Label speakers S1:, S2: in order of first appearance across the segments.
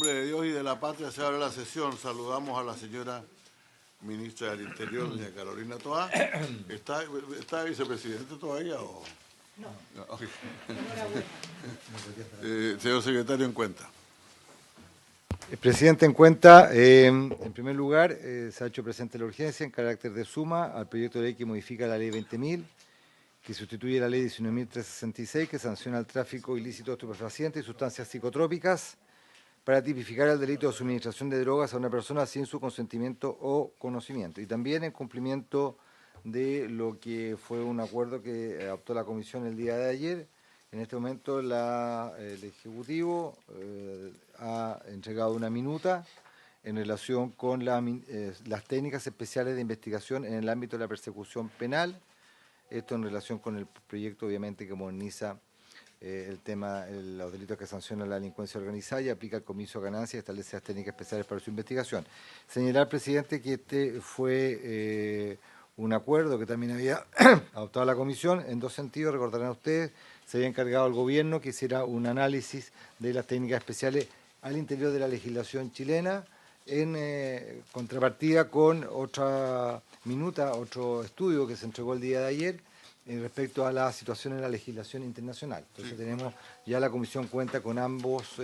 S1: nombre de Dios y de la patria se abre la sesión. Saludamos a la señora ministra del Interior, doña Carolina Toá. ¿Está vicepresidente todavía o...?
S2: No.
S1: Okay. Señor secretario, en cuenta.
S3: Presidente, en cuenta, en primer lugar, se ha hecho presente la urgencia en carácter de suma al proyecto de ley que modifica la ley 20.000, que sustituye la ley 19.366, que sanciona el tráfico ilícito de estupefacientes y sustancias psicotrópicas, para tipificar el delito de suministración de drogas a una persona sin su consentimiento o conocimiento. Y también en cumplimiento de lo que fue un acuerdo que adoptó la Comisión el día de ayer. En este momento el Ejecutivo ha entregado una minuta en relación con las técnicas especiales de investigación en el ámbito de la persecución penal. Esto en relación con el proyecto, obviamente, que moderniza el tema, los delitos que sancionan la delincuencia organizada y aplica el comiso de ganancias y establece las técnicas especiales para su investigación. Señalar, presidente, que este fue un acuerdo que también había adoptado la Comisión en dos sentidos. Recordarán ustedes, se había encargado al Gobierno que hiciera un análisis de las técnicas especiales al interior de la legislación chilena, en contrapartida con otra minuta, otro estudio que se entregó el día de ayer respecto a la situación en la legislación internacional. Entonces tenemos, ya la Comisión cuenta con ambos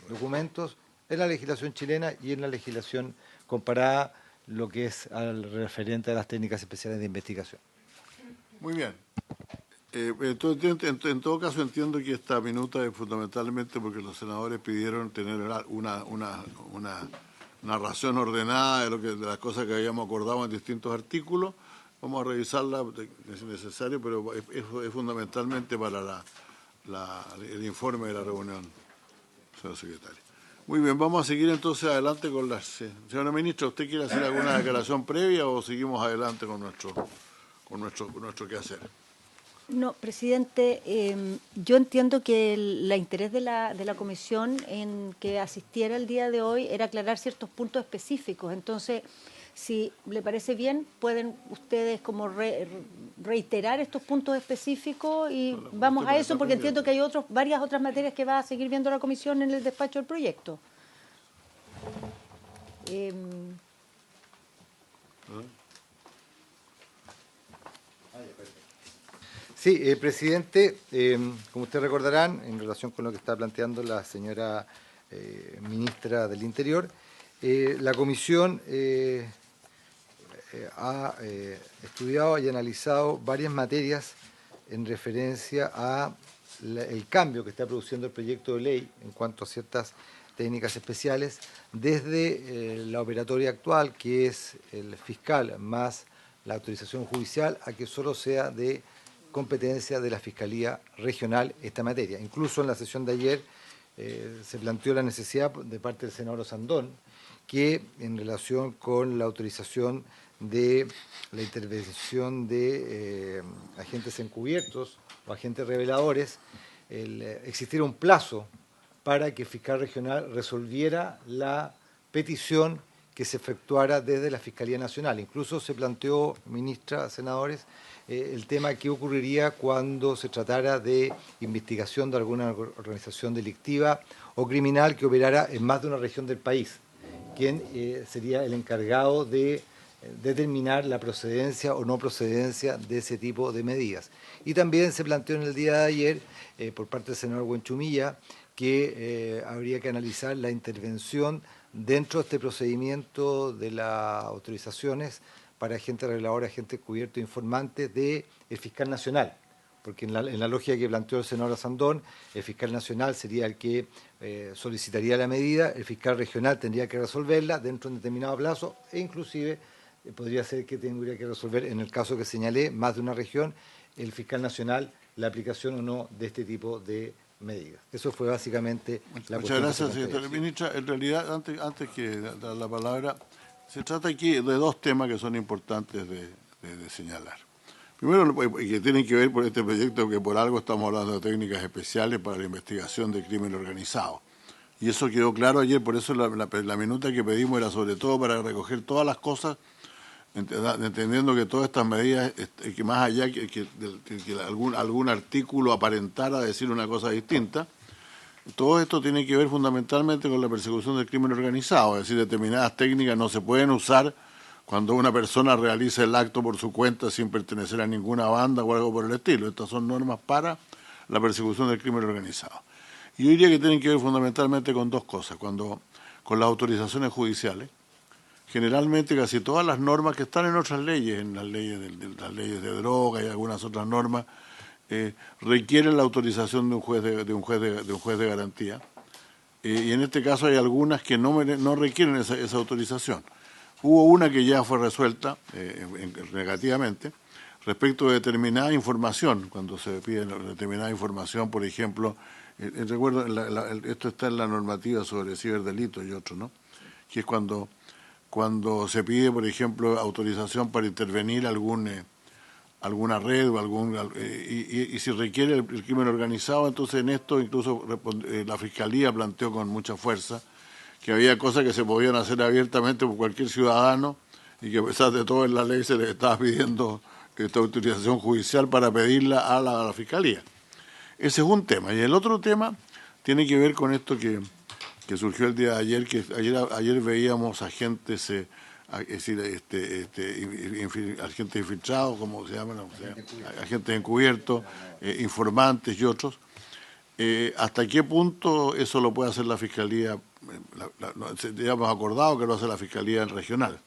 S3: documentos, en la legislación chilena y en la legislación comparada, lo que es al referente a las técnicas especiales de investigación.
S1: Muy bien. En todo caso entiendo que esta minuta es fundamentalmente porque los senadores pidieron tener una narración ordenada de las cosas que habíamos acordado en distintos artículos. Vamos a revisarla si es necesario, pero es fundamentalmente para el informe de la reunión, señor secretario. Muy bien, vamos a seguir entonces adelante con las... Señora ministra, ¿usted quiere hacer alguna declaración previa o seguimos adelante con nuestro quehacer?
S2: No, presidente, yo entiendo que el interés de la comisión en que asistiera el día de hoy era aclarar ciertos puntos específicos. Entonces, si le parece bien, pueden ustedes como reiterar estos puntos específicos y vamos a eso, porque entiendo que hay varias otras materias que va a seguir viendo la comisión en el despacho del proyecto.
S3: Sí, presidente, como ustedes recordarán, en relación con lo que está planteando la señora ministra del Interior, la comisión ha estudiado y analizado varias materias en referencia a el cambio que está produciendo el proyecto de ley en cuanto a ciertas técnicas especiales, desde la operatoria actual, que es el fiscal más la autorización judicial, a que solo sea de competencia de la Fiscalía Regional esta materia. Incluso en la sesión de ayer se planteó la necesidad de parte del senador Sandón que en relación con la autorización de la intervención de agentes encubiertos o agentes reveladores, existiera un plazo para que el fiscal regional resolviera la petición que se efectuara desde la Fiscalía Nacional. Incluso se planteó, ministra, senadores, el tema qué ocurriría cuando se tratara de investigación de alguna organización delictiva o criminal que operara en más de una región del país. ¿Quién sería el encargado de determinar la procedencia o no procedencia de ese tipo de medidas? Y también se planteó en el día de ayer, por parte del senador Buenchumilla, que habría que analizar la intervención dentro de este procedimiento de las autorizaciones para agentes reveladores, agentes cubiertos e informantes del fiscal nacional. Porque en la lógica que planteó el senador Sandón, el fiscal nacional sería el que solicitaría la medida, el fiscal regional tendría que resolverla dentro de un determinado plazo e inclusive podría ser que tendría que resolver, en el caso que señalé, más de una región, el fiscal nacional, la aplicación o no de este tipo de medidas. Eso fue básicamente la cuestión.
S1: Muchas gracias, secretario. Ministra, en realidad, antes que dar la palabra, se trata aquí de dos temas que son importantes de señalar. Primero, que tienen que ver por este proyecto, que por algo estamos hablando de técnicas especiales para la investigación de crimen organizado. Y eso quedó claro ayer, por eso la minuta que pedimos era sobre todo para recoger todas las cosas, entendiendo que todas estas medidas, que más allá que algún artículo aparentara decir una cosa distinta, todo esto tiene que ver fundamentalmente con la persecución del crimen organizado, es decir, determinadas técnicas no se pueden usar cuando una persona realiza el acto por su cuenta sin pertenecer a ninguna banda o algo por el estilo. Estas son normas para la persecución del crimen organizado. Y yo diría que tienen que ver fundamentalmente con dos cosas, con las autorizaciones judiciales. Generalmente casi todas las normas que están en otras leyes, en las leyes de droga y algunas otras normas, requieren la autorización de un juez de garantía. Y en este caso hay algunas que no requieren esa autorización. Hubo una que ya fue resuelta negativamente respecto de determinada información, cuando se pide determinada información, por ejemplo, recuerdo, esto está en la normativa sobre ciberdelitos y otros, ¿no? Que es cuando se pide, por ejemplo, autorización para intervenir alguna red o y si requiere el crimen organizado, entonces en esto incluso la Fiscalía planteó con mucha fuerza que había cosas que se podían hacer abiertamente por cualquier ciudadano y que a pesar de todo en la ley se le estaba pidiendo esta autorización judicial para pedirla a la Fiscalía. Ese es un tema. Y el otro tema tiene que ver con esto que surgió el día de ayer, que ayer veíamos agentes, es decir, agentes infiltrados, como se llaman, agentes encubiertos, informantes y otros. ¿Hasta qué punto eso lo puede hacer la Fiscalía? Ya hemos acordado que lo hace la Fiscalía regional,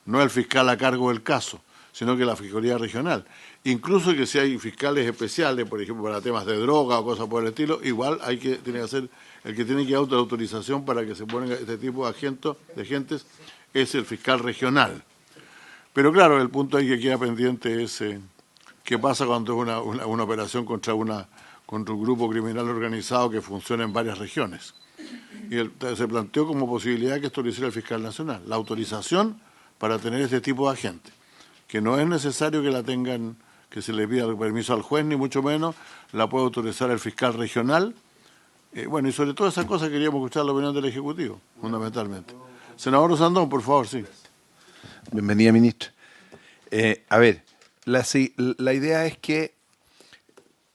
S1: no el fiscal a cargo del caso, sino que la Fiscalía regional. Incluso que si hay fiscales especiales, por ejemplo, para temas de droga o cosas por el estilo, igual tiene que ser el que tiene que dar la autorización para que se pongan este tipo de agentes es el fiscal regional. Pero claro, el punto ahí que queda pendiente es qué pasa cuando es una operación contra un grupo criminal organizado que funciona en varias regiones. Y se planteó como posibilidad que esto lo hiciera el fiscal nacional, la autorización para tener este tipo de agentes, que no es necesario que la tengan, que se le pida permiso al juez, ni mucho menos, la puede autorizar el fiscal regional. Bueno, y sobre todas esas cosas queríamos escuchar la opinión del Ejecutivo, fundamentalmente. Senador Rosandón, por favor, sí.
S4: Bienvenida, ministra. A ver, la idea es que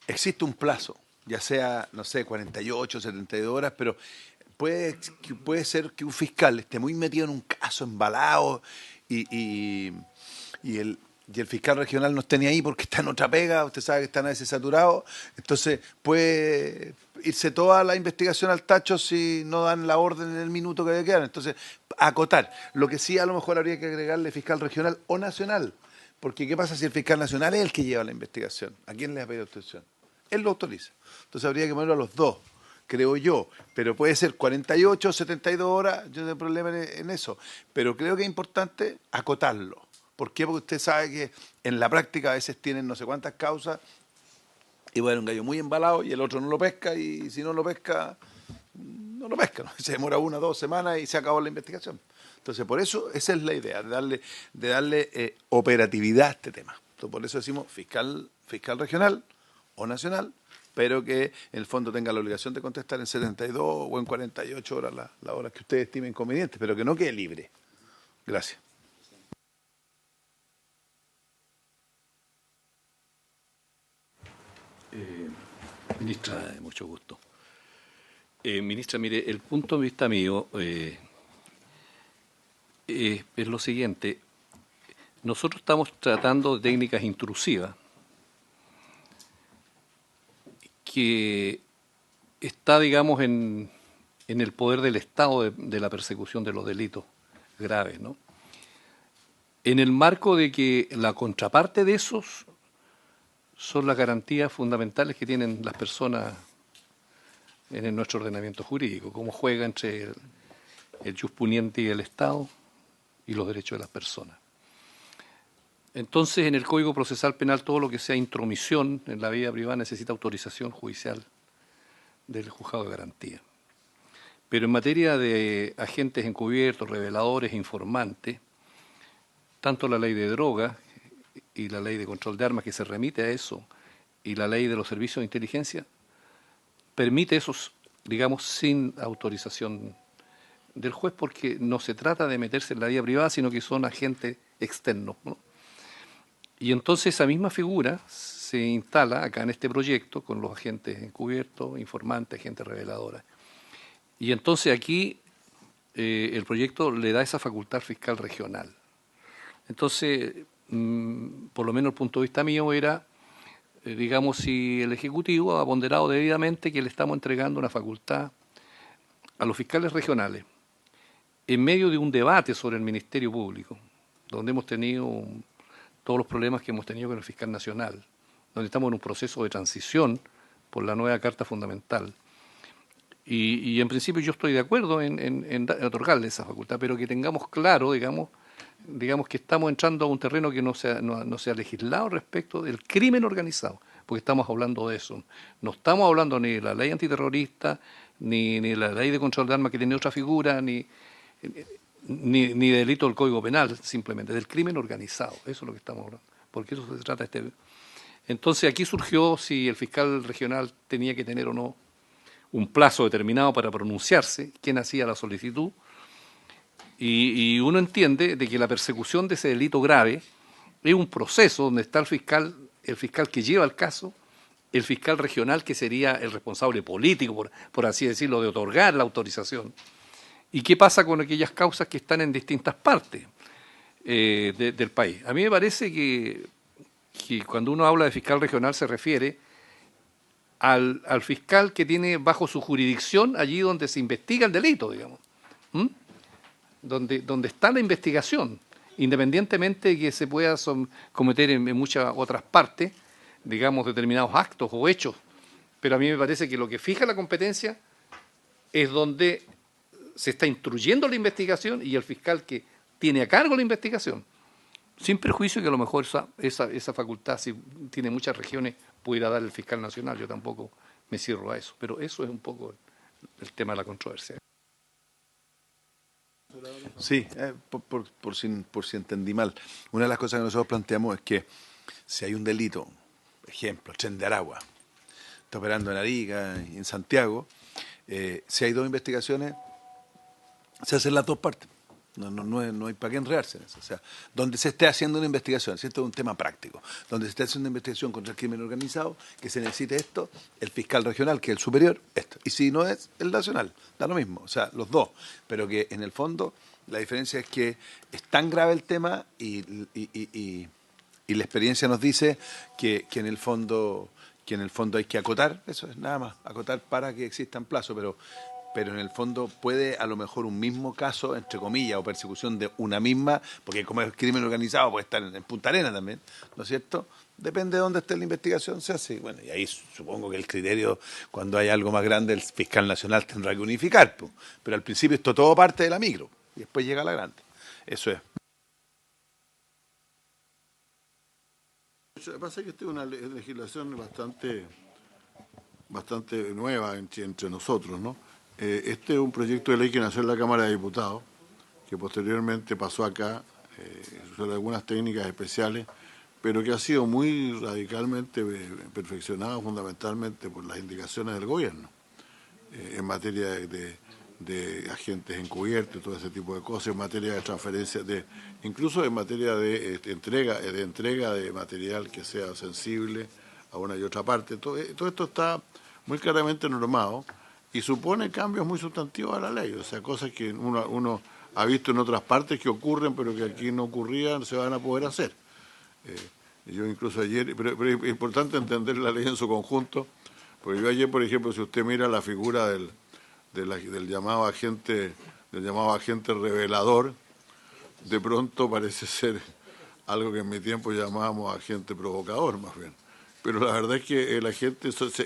S4: existe un plazo, ya sea, no sé, 48, 72 horas, pero puede ser que un fiscal esté muy metido en un caso, embalado, y el fiscal regional no esté ni ahí porque está en otra pega, usted sabe que están a veces saturados, entonces puede irse toda la investigación al tacho si no dan la orden en el minuto que le quedan. Entonces, acotar. Lo que sí a lo mejor habría que agregarle fiscal regional o nacional, porque ¿qué pasa si el fiscal nacional es el que lleva la investigación? ¿A quién le ha pedido autorización? Él lo autoriza. Entonces habría que ponerlo a los dos, creo yo, pero puede ser 48, 72 horas, yo no tengo problema en eso, pero creo que es importante acotarlo. ¿Por qué? Porque usted sabe que en la práctica a veces tienen no sé cuántas causas y bueno, un gallo muy embalado y el otro no lo pesca y si no lo pesca, no lo pesca, ¿no? Se demora 1 o 2 semanas y se acabó la investigación. Entonces, por eso esa es la idea, de darle operatividad a este tema. Entonces, por eso decimos fiscal regional o nacional, pero que en el fondo tenga la obligación de contestar en 72 o en 48 horas las horas que ustedes estimen convenientes, pero que no quede libre. Gracias.
S5: Ministra, mucho gusto. Ministra, mire, el punto de vista mío es lo siguiente. Nosotros estamos tratando de técnicas intrusivas que está, digamos, en el poder del Estado de la persecución de los delitos graves, ¿no? En el marco de que la contraparte de esos son las garantías fundamentales que tienen las personas en nuestro ordenamiento jurídico, cómo juega entre el jus puniendi y el Estado y los derechos de las personas. Entonces, en el Código Procesal Penal, todo lo que sea intromisión en la vida privada necesita autorización judicial del juzgado de garantía. Pero en materia de agentes encubiertos, reveladores, informantes, tanto la ley de drogas y la ley de control de armas que se remite a eso y la ley de los servicios de inteligencia permite esos, digamos, sin autorización del juez, porque no se trata de meterse en la vida privada, sino que son agentes externos, ¿no? Y entonces esa misma figura se instala acá en este proyecto con los agentes encubiertos, informantes, agentes reveladora. Y entonces aquí el proyecto le da esa facultad al fiscal regional. Entonces, por lo menos el punto de vista mío era, digamos, si el Ejecutivo ha ponderado debidamente que le estamos entregando una facultad a los fiscales regionales en medio de un debate sobre el Ministerio Público, donde hemos tenido todos los problemas que hemos tenido con el fiscal nacional, donde estamos en un proceso de transición por la nueva Carta Fundamental. Y en principio yo estoy de acuerdo en otorgarle esa facultad, pero que tengamos claro, digamos que estamos entrando a un terreno que no se ha legislado respecto del crimen organizado, porque estamos hablando de eso. No estamos hablando ni de la ley antiterrorista, ni de la ley de control de armas que tiene otra figura, ni delito del Código Penal, simplemente del crimen organizado. Eso es lo que estamos hablando, porque eso se trata Entonces aquí surgió si el fiscal regional tenía que tener o no un plazo determinado para pronunciarse, quién hacía la solicitud, y uno entiende de que la persecución de ese delito grave es un proceso donde está el fiscal que lleva el caso, el fiscal regional que sería el responsable político, por así decirlo, de otorgar la autorización. ¿Y qué pasa con aquellas causas que están en distintas partes del país? A mí me parece que cuando uno habla de fiscal regional se refiere al fiscal que tiene bajo su jurisdicción allí donde se investiga el delito, digamos. Donde está la investigación, independientemente de que se pueda cometer en muchas otras partes, digamos, determinados actos o hechos. Pero a mí me parece que lo que fija la competencia es donde se está instruyendo la investigación y el fiscal que tiene a cargo la investigación, sin perjuicio que a lo mejor esa facultad, si tiene muchas regiones, pudiera dar el fiscal nacional. Yo tampoco me cierro a eso, pero eso es un poco el tema de la controversia.
S4: Sí, por si entendí mal. Una de las cosas que nosotros planteamos es que si hay un delito, ejemplo, Tren de Aragua, está operando en Arica y en Santiago, si hay dos investigaciones, se hacen las dos partes. No hay para qué enredarse en eso. O sea, donde se esté haciendo una investigación, si esto es un tema práctico, donde se esté haciendo una investigación contra el crimen organizado, que se necesite esto, el fiscal regional, que es el superior, esto. Y si no es el nacional, da lo mismo, o sea, los dos. Pero que en el fondo la diferencia es que es tan grave el tema y la experiencia nos dice que en el fondo hay que acotar, eso es nada más, acotar para que existan plazos, pero en el fondo puede a lo mejor un mismo caso, entre comillas, o persecución de una misma, porque como es crimen organizado puede estar en Punta Arenas también, ¿no es cierto? Depende de dónde esté la investigación, se hace. Bueno, y ahí supongo que el criterio, cuando hay algo más grande, el fiscal nacional tendrá que unificar, pues. Pero al principio esto todo parte de la micro, y después llega a la grande. Eso es.
S1: Lo que pasa es que esta es una legislación bastante nueva entre nosotros, ¿no? Este es un proyecto de ley que nació en la Cámara de Diputados, que posteriormente pasó acá, sobre algunas técnicas especiales, pero que ha sido muy radicalmente perfeccionado fundamentalmente por las indicaciones del gobierno, en materia de agentes encubiertos, todo ese tipo de cosas, en materia de transferencia, incluso en materia de entrega de material que sea sensible a una y otra parte. Todo esto está muy claramente normado y supone cambios muy sustantivos a la ley, o sea, cosas que uno ha visto en otras partes que ocurren, pero que aquí no ocurrían, se van a poder hacer. Yo incluso ayer, pero es importante entender la ley en su conjunto, porque yo ayer, por ejemplo, si usted mira la figura del llamado agente revelador, de pronto parece ser algo que en mi tiempo llamábamos agente provocador, más bien. Pero la verdad es que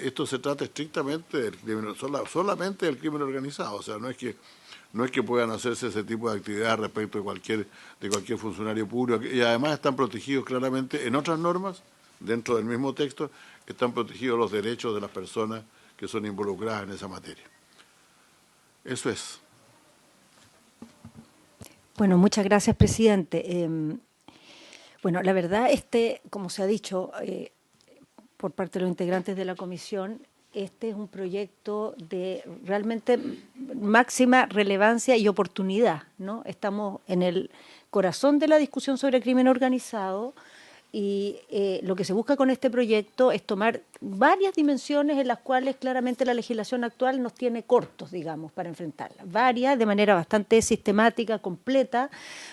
S1: esto se trata estrictamente del crimen, solamente del crimen organizado, o sea, no es que puedan hacerse ese tipo de actividades respecto de cualquier funcionario público, y además están protegidos claramente en otras normas, dentro del mismo texto, están protegidos los derechos de las personas que son involucradas en esa materia. Eso es.
S2: Bueno, muchas gracias, presidente. Bueno, la verdad, como se ha dicho por parte de los integrantes de la comisión, este es un proyecto de realmente máxima relevancia y oportunidad, ¿no? Estamos en el corazón de la discusión sobre crimen organizado. Y lo que se busca con este proyecto es tomar varias dimensiones en las cuales claramente la legislación actual nos tiene cortos, digamos, para enfrentarlas. Varias, de manera bastante sistemática, completa,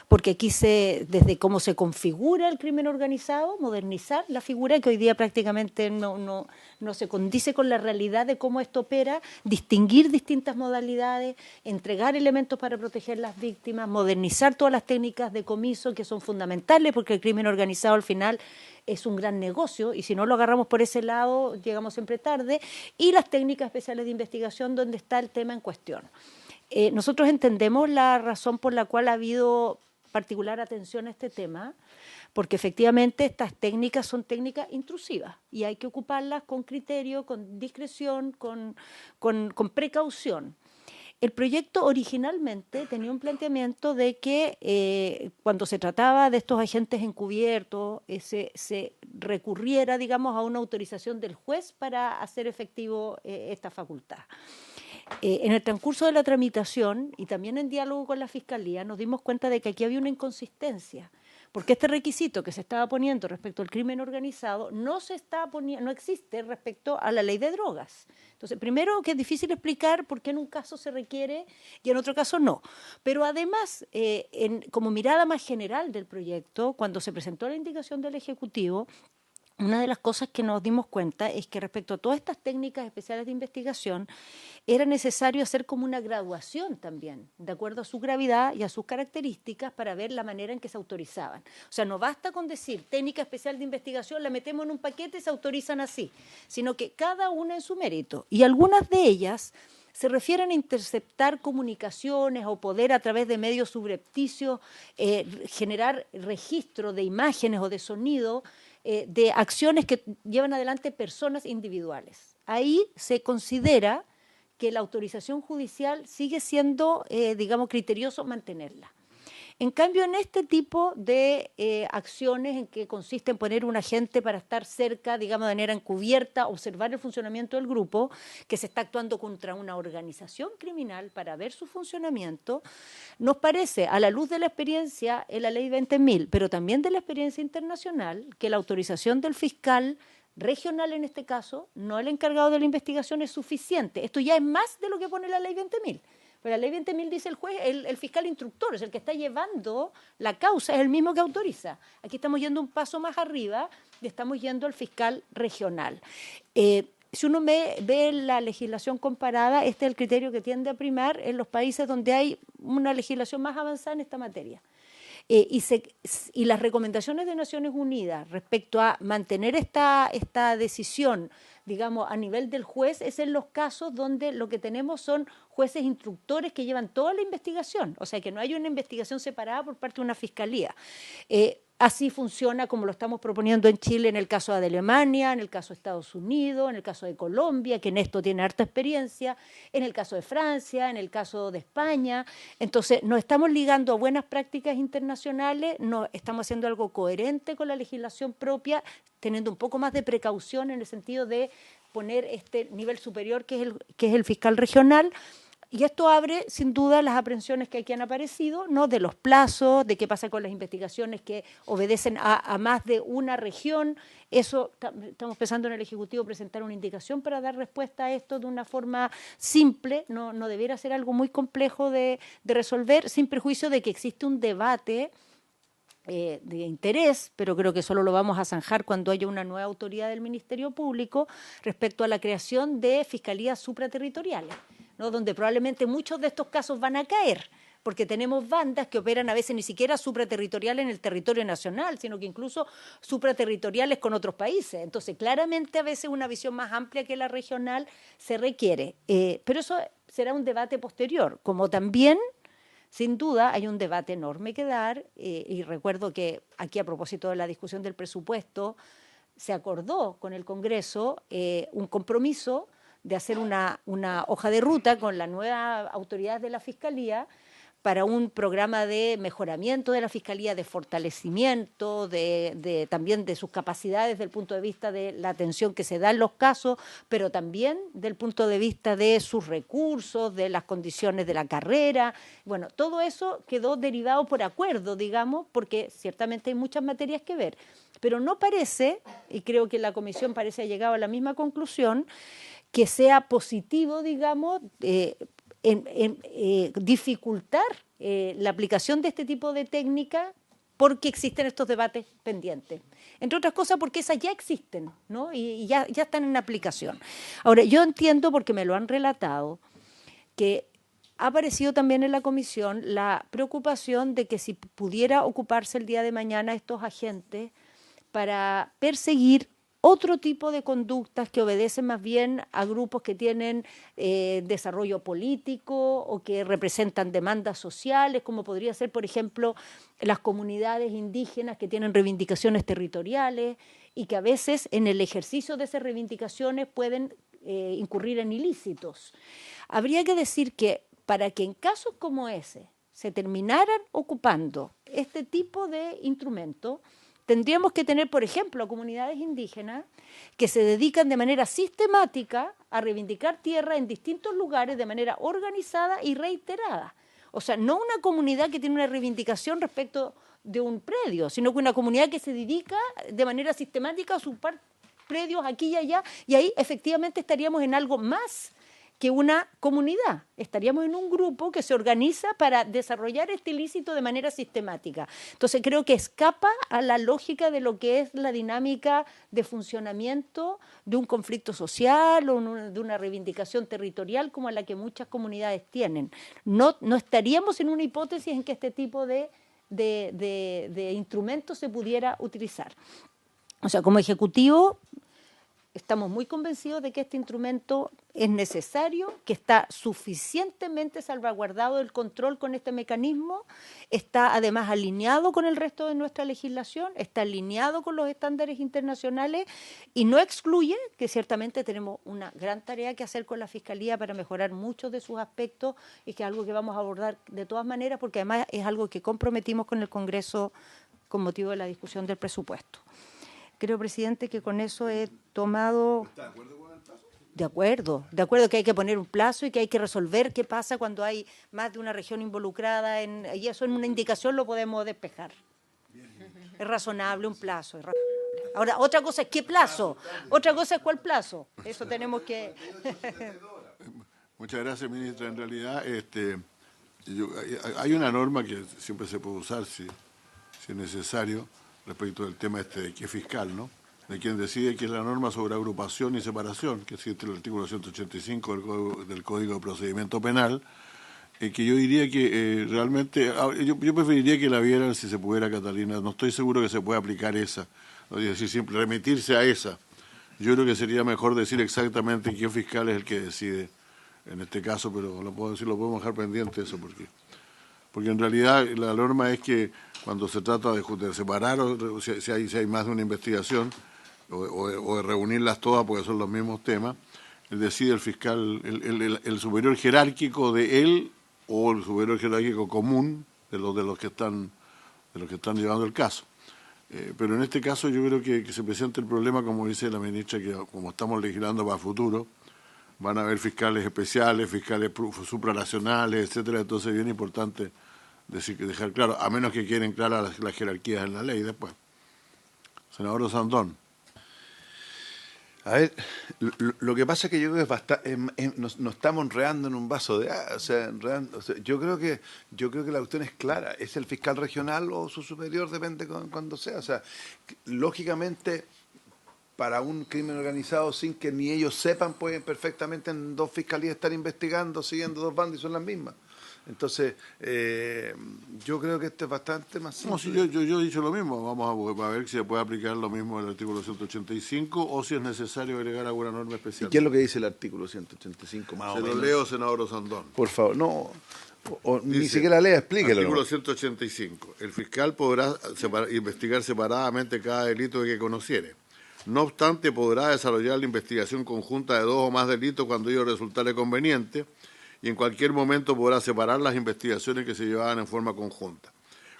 S2: porque aquí desde cómo se configura el crimen organizado, modernizar la figura que hoy día prácticamente no se condice con la realidad de cómo esto opera, distinguir distintas modalidades, entregar elementos para proteger las víctimas, modernizar todas las técnicas de comiso que son fundamentales porque el crimen organizado al final es un gran negocio y si no lo agarramos por ese lado llegamos siempre tarde, y las técnicas especiales de investigación donde está el tema en cuestión. Nosotros entendemos la razón por la cual ha habido particular atención a este tema, porque efectivamente estas técnicas son técnicas intrusivas y hay que ocuparlas con criterio, con discreción, con precaución. El proyecto originalmente tenía un planteamiento de que cuando se trataba de estos agentes encubiertos se recurriera, digamos, a una autorización del juez para hacer efectivo esta facultad. En el transcurso de la tramitación y también en diálogo con la Fiscalía nos dimos cuenta de que aquí había una inconsistencia, porque este requisito que se estaba poniendo respecto al crimen organizado no existe respecto a la ley de drogas. Entonces, primero que es difícil explicar por qué en un caso se requiere y en otro caso no. Pero además, como mirada más general del proyecto, cuando se presentó la indicación del Ejecutivo, una de las cosas que nos dimos cuenta es que respecto a todas estas técnicas especiales de investigación era necesario hacer como una graduación también, de acuerdo a su gravedad y a sus características para ver la manera en que se autorizaban. O sea, no basta con decir técnica especial de investigación, la metemos en un paquete y se autorizan así, sino que cada una en su mérito. Y algunas de ellas se refieren a interceptar comunicaciones o poder a través de medios subrepticios generar registro de imágenes o de sonido de acciones que llevan adelante personas individuales. Ahí se considera que la autorización judicial sigue siendo, digamos, criterioso mantenerla. En cambio, en este tipo de acciones en que consiste en poner un agente para estar cerca, digamos, de manera encubierta, observar el funcionamiento del grupo, que se está actuando contra una organización criminal para ver su funcionamiento, nos parece, a la luz de la experiencia en la ley 20.000, pero también de la experiencia internacional, que la autorización del fiscal regional en este caso, no el encargado de la investigación, es suficiente. Esto ya es más de lo que pone la ley 20.000. Pero la ley 20.000 dice el juez, el fiscal instructor, es el que está llevando la causa, es el mismo que autoriza. Aquí estamos yendo un paso más arriba y estamos yendo al fiscal regional. Si uno ve la legislación comparada, este es el criterio que tiende a primar en los países donde hay una legislación más avanzada en esta materia. Y las recomendaciones de Naciones Unidas respecto a mantener esta decisión, digamos, a nivel del juez, es en los casos donde lo que tenemos son jueces instructores que llevan toda la investigación, o sea, que no hay una investigación separada por parte de una fiscalía. Así funciona como lo estamos proponiendo en Chile en el caso de Alemania, en el caso de Estados Unidos, en el caso de Colombia, que en esto tiene harta experiencia, en el caso de Francia, en el caso de España. Entonces, nos estamos ligando a buenas prácticas internacionales, no estamos haciendo algo coherente con la legislación propia, teniendo un poco más de precaución en el sentido de poner este nivel superior que es el fiscal regional. Y esto abre, sin duda, las aprehensiones que aquí han aparecido, ¿no? De los plazos, de qué pasa con las investigaciones que obedecen a más de una región. Eso, estamos pensando en el Ejecutivo presentar una indicación para dar respuesta a esto de una forma simple, no debiera ser algo muy complejo de resolver, sin perjuicio de que existe un debate de interés, pero creo que solo lo vamos a zanjar cuando haya una nueva autoridad del Ministerio Público respecto a la creación de fiscalías supraterritoriales, ¿no? Donde probablemente muchos de estos casos van a caer, porque tenemos bandas que operan a veces ni siquiera supraterritoriales en el territorio nacional, sino que incluso supraterritoriales con otros países. Entonces, claramente a veces una visión más amplia que la regional se requiere, pero eso será un debate posterior, como también sin duda hay un debate enorme que dar y recuerdo que aquí a propósito de la discusión del presupuesto se acordó con el Congreso un compromiso de hacer una hoja de ruta con la nueva autoridad de la Fiscalía para un programa de mejoramiento de la Fiscalía, de fortalecimiento, también de sus capacidades desde el punto de vista de la atención que se da en los casos, pero también del punto de vista de sus recursos, de las condiciones de la carrera. Bueno, todo eso quedó derivado por acuerdo, digamos, porque ciertamente hay muchas materias que ver. Pero no parece, y creo que la comisión parece ha llegado a la misma conclusión, que sea positivo, digamos, dificultar la aplicación de este tipo de técnica porque existen estos debates pendientes. Entre otras cosas porque esas ya existen, ¿no? y ya están en aplicación. Ahora, yo entiendo, porque me lo han relatado, que ha aparecido también en la comisión la preocupación de que si pudiera ocuparse el día de mañana estos agentes para perseguir otro tipo de conductas que obedecen más bien a grupos que tienen desarrollo político o que representan demandas sociales, como podría ser, por ejemplo, las comunidades indígenas que tienen reivindicaciones territoriales y que a veces en el ejercicio de esas reivindicaciones pueden incurrir en ilícitos. Habría que decir que para que en casos como ese se terminaran ocupando este tipo de instrumentos, tendríamos que tener, por ejemplo, a comunidades indígenas que se dedican de manera sistemática a reivindicar tierra en distintos lugares de manera organizada y reiterada. O sea, no una comunidad que tiene una reivindicación respecto de un predio, sino que una comunidad que se dedica de manera sistemática a ocupar predios aquí y allá, y ahí efectivamente estaríamos en algo más que una comunidad. Estaríamos en un grupo que se organiza para desarrollar este ilícito de manera sistemática. Entonces creo que escapa a la lógica de lo que es la dinámica de funcionamiento de un conflicto social o de una reivindicación territorial como la que muchas comunidades tienen. No estaríamos en una hipótesis en que este tipo de instrumentos se pudiera utilizar. O sea, como ejecutivo estamos muy convencidos de que este instrumento es necesario, que está suficientemente salvaguardado el control con este mecanismo, está además alineado con el resto de nuestra legislación, está alineado con los estándares internacionales y no excluye que ciertamente tenemos una gran tarea que hacer con la Fiscalía para mejorar muchos de sus aspectos y que es algo que vamos a abordar de todas maneras porque además es algo que comprometimos con el Congreso con motivo de la discusión del presupuesto. Creo, presidente, que con eso he tomado...
S1: ¿Está de acuerdo con el plazo?
S2: De acuerdo que hay que poner un plazo y que hay que resolver qué pasa cuando hay más de una región involucrada y eso en una indicación lo podemos despejar. Es razonable un plazo. Es razonable. Ahora, otra cosa es qué plazo, otra cosa es cuál plazo. Eso tenemos que...
S1: Muchas gracias, ministra. En realidad, hay una norma que siempre se puede usar si es necesario, respecto del tema de qué fiscal, ¿no? De quien decide que es la norma sobre agrupación y separación, que existe en el artículo 185 del Código de Procedimiento Penal, que yo diría que realmente, yo preferiría que la vieran si se pudiera, Catalina, no estoy seguro que se pueda aplicar esa, no es decir, siempre remitirse a esa. Yo creo que sería mejor decir exactamente qué fiscal es el que decide en este caso, pero lo podemos dejar pendiente eso, porque en realidad la norma es que cuando se trata de separar, o si hay más de una investigación, o de reunirlas todas porque son los mismos temas, decide el fiscal, el superior jerárquico de él o el superior jerárquico común de los que están llevando el caso. Pero en este caso yo creo que se presenta el problema, como dice la ministra, que como estamos legislando para el futuro, van a haber fiscales especiales, fiscales supranacionales, etcétera. Entonces es bien importante dejar claro, a menos que queden claras las jerarquías en la ley después. Senador Osandón.
S4: A ver, lo que pasa es que yo creo que nos estamos enredando en un vaso de agua. Yo creo que la cuestión es clara. ¿Es el fiscal regional o su superior? Depende cuando sea. O sea, lógicamente, para un crimen organizado, sin que ni ellos sepan, pueden perfectamente en dos fiscalías estar investigando, siguiendo dos bandas y son las mismas. Entonces, yo creo que esto es bastante más simple.
S1: No, si yo he dicho lo mismo. Vamos a ver si se puede aplicar lo mismo del artículo 185 o si es necesario agregar alguna norma especial.
S4: ¿Y qué es lo que dice el artículo 185? Más o menos.
S1: Se lo leo, senador Osandón.
S4: Por favor, no.
S1: Dice,
S4: ni siquiera lea, explíquelo.
S1: Artículo 185. El fiscal podrá investigar separadamente cada delito que conociere. No obstante, podrá desarrollar la investigación conjunta de dos o más delitos cuando ello resultare conveniente, y en cualquier momento podrá separar las investigaciones que se llevaban en forma conjunta.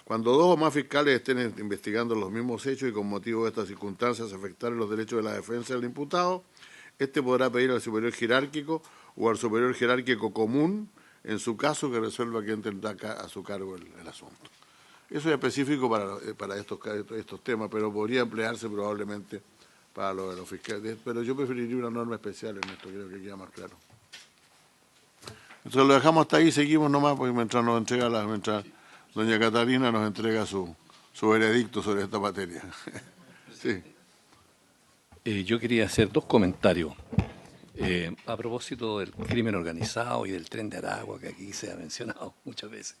S1: Cuando dos o más fiscales estén investigando los mismos hechos y con motivo de estas circunstancias afectaren los derechos de la defensa del imputado, este podrá pedir al superior jerárquico o al superior jerárquico común, en su caso, que resuelva quién tendrá a su cargo el asunto. Eso es específico para estos temas, pero podría emplearse probablemente para lo de los fiscales. Pero yo preferiría una norma especial en esto, creo que queda más claro. Entonces lo dejamos hasta ahí, seguimos nomás, porque mientras doña Catalina nos entrega su veredicto sobre esta materia. Sí.
S5: Yo quería hacer dos comentarios a propósito del crimen organizado y del Tren de Aragua, que aquí se ha mencionado muchas veces.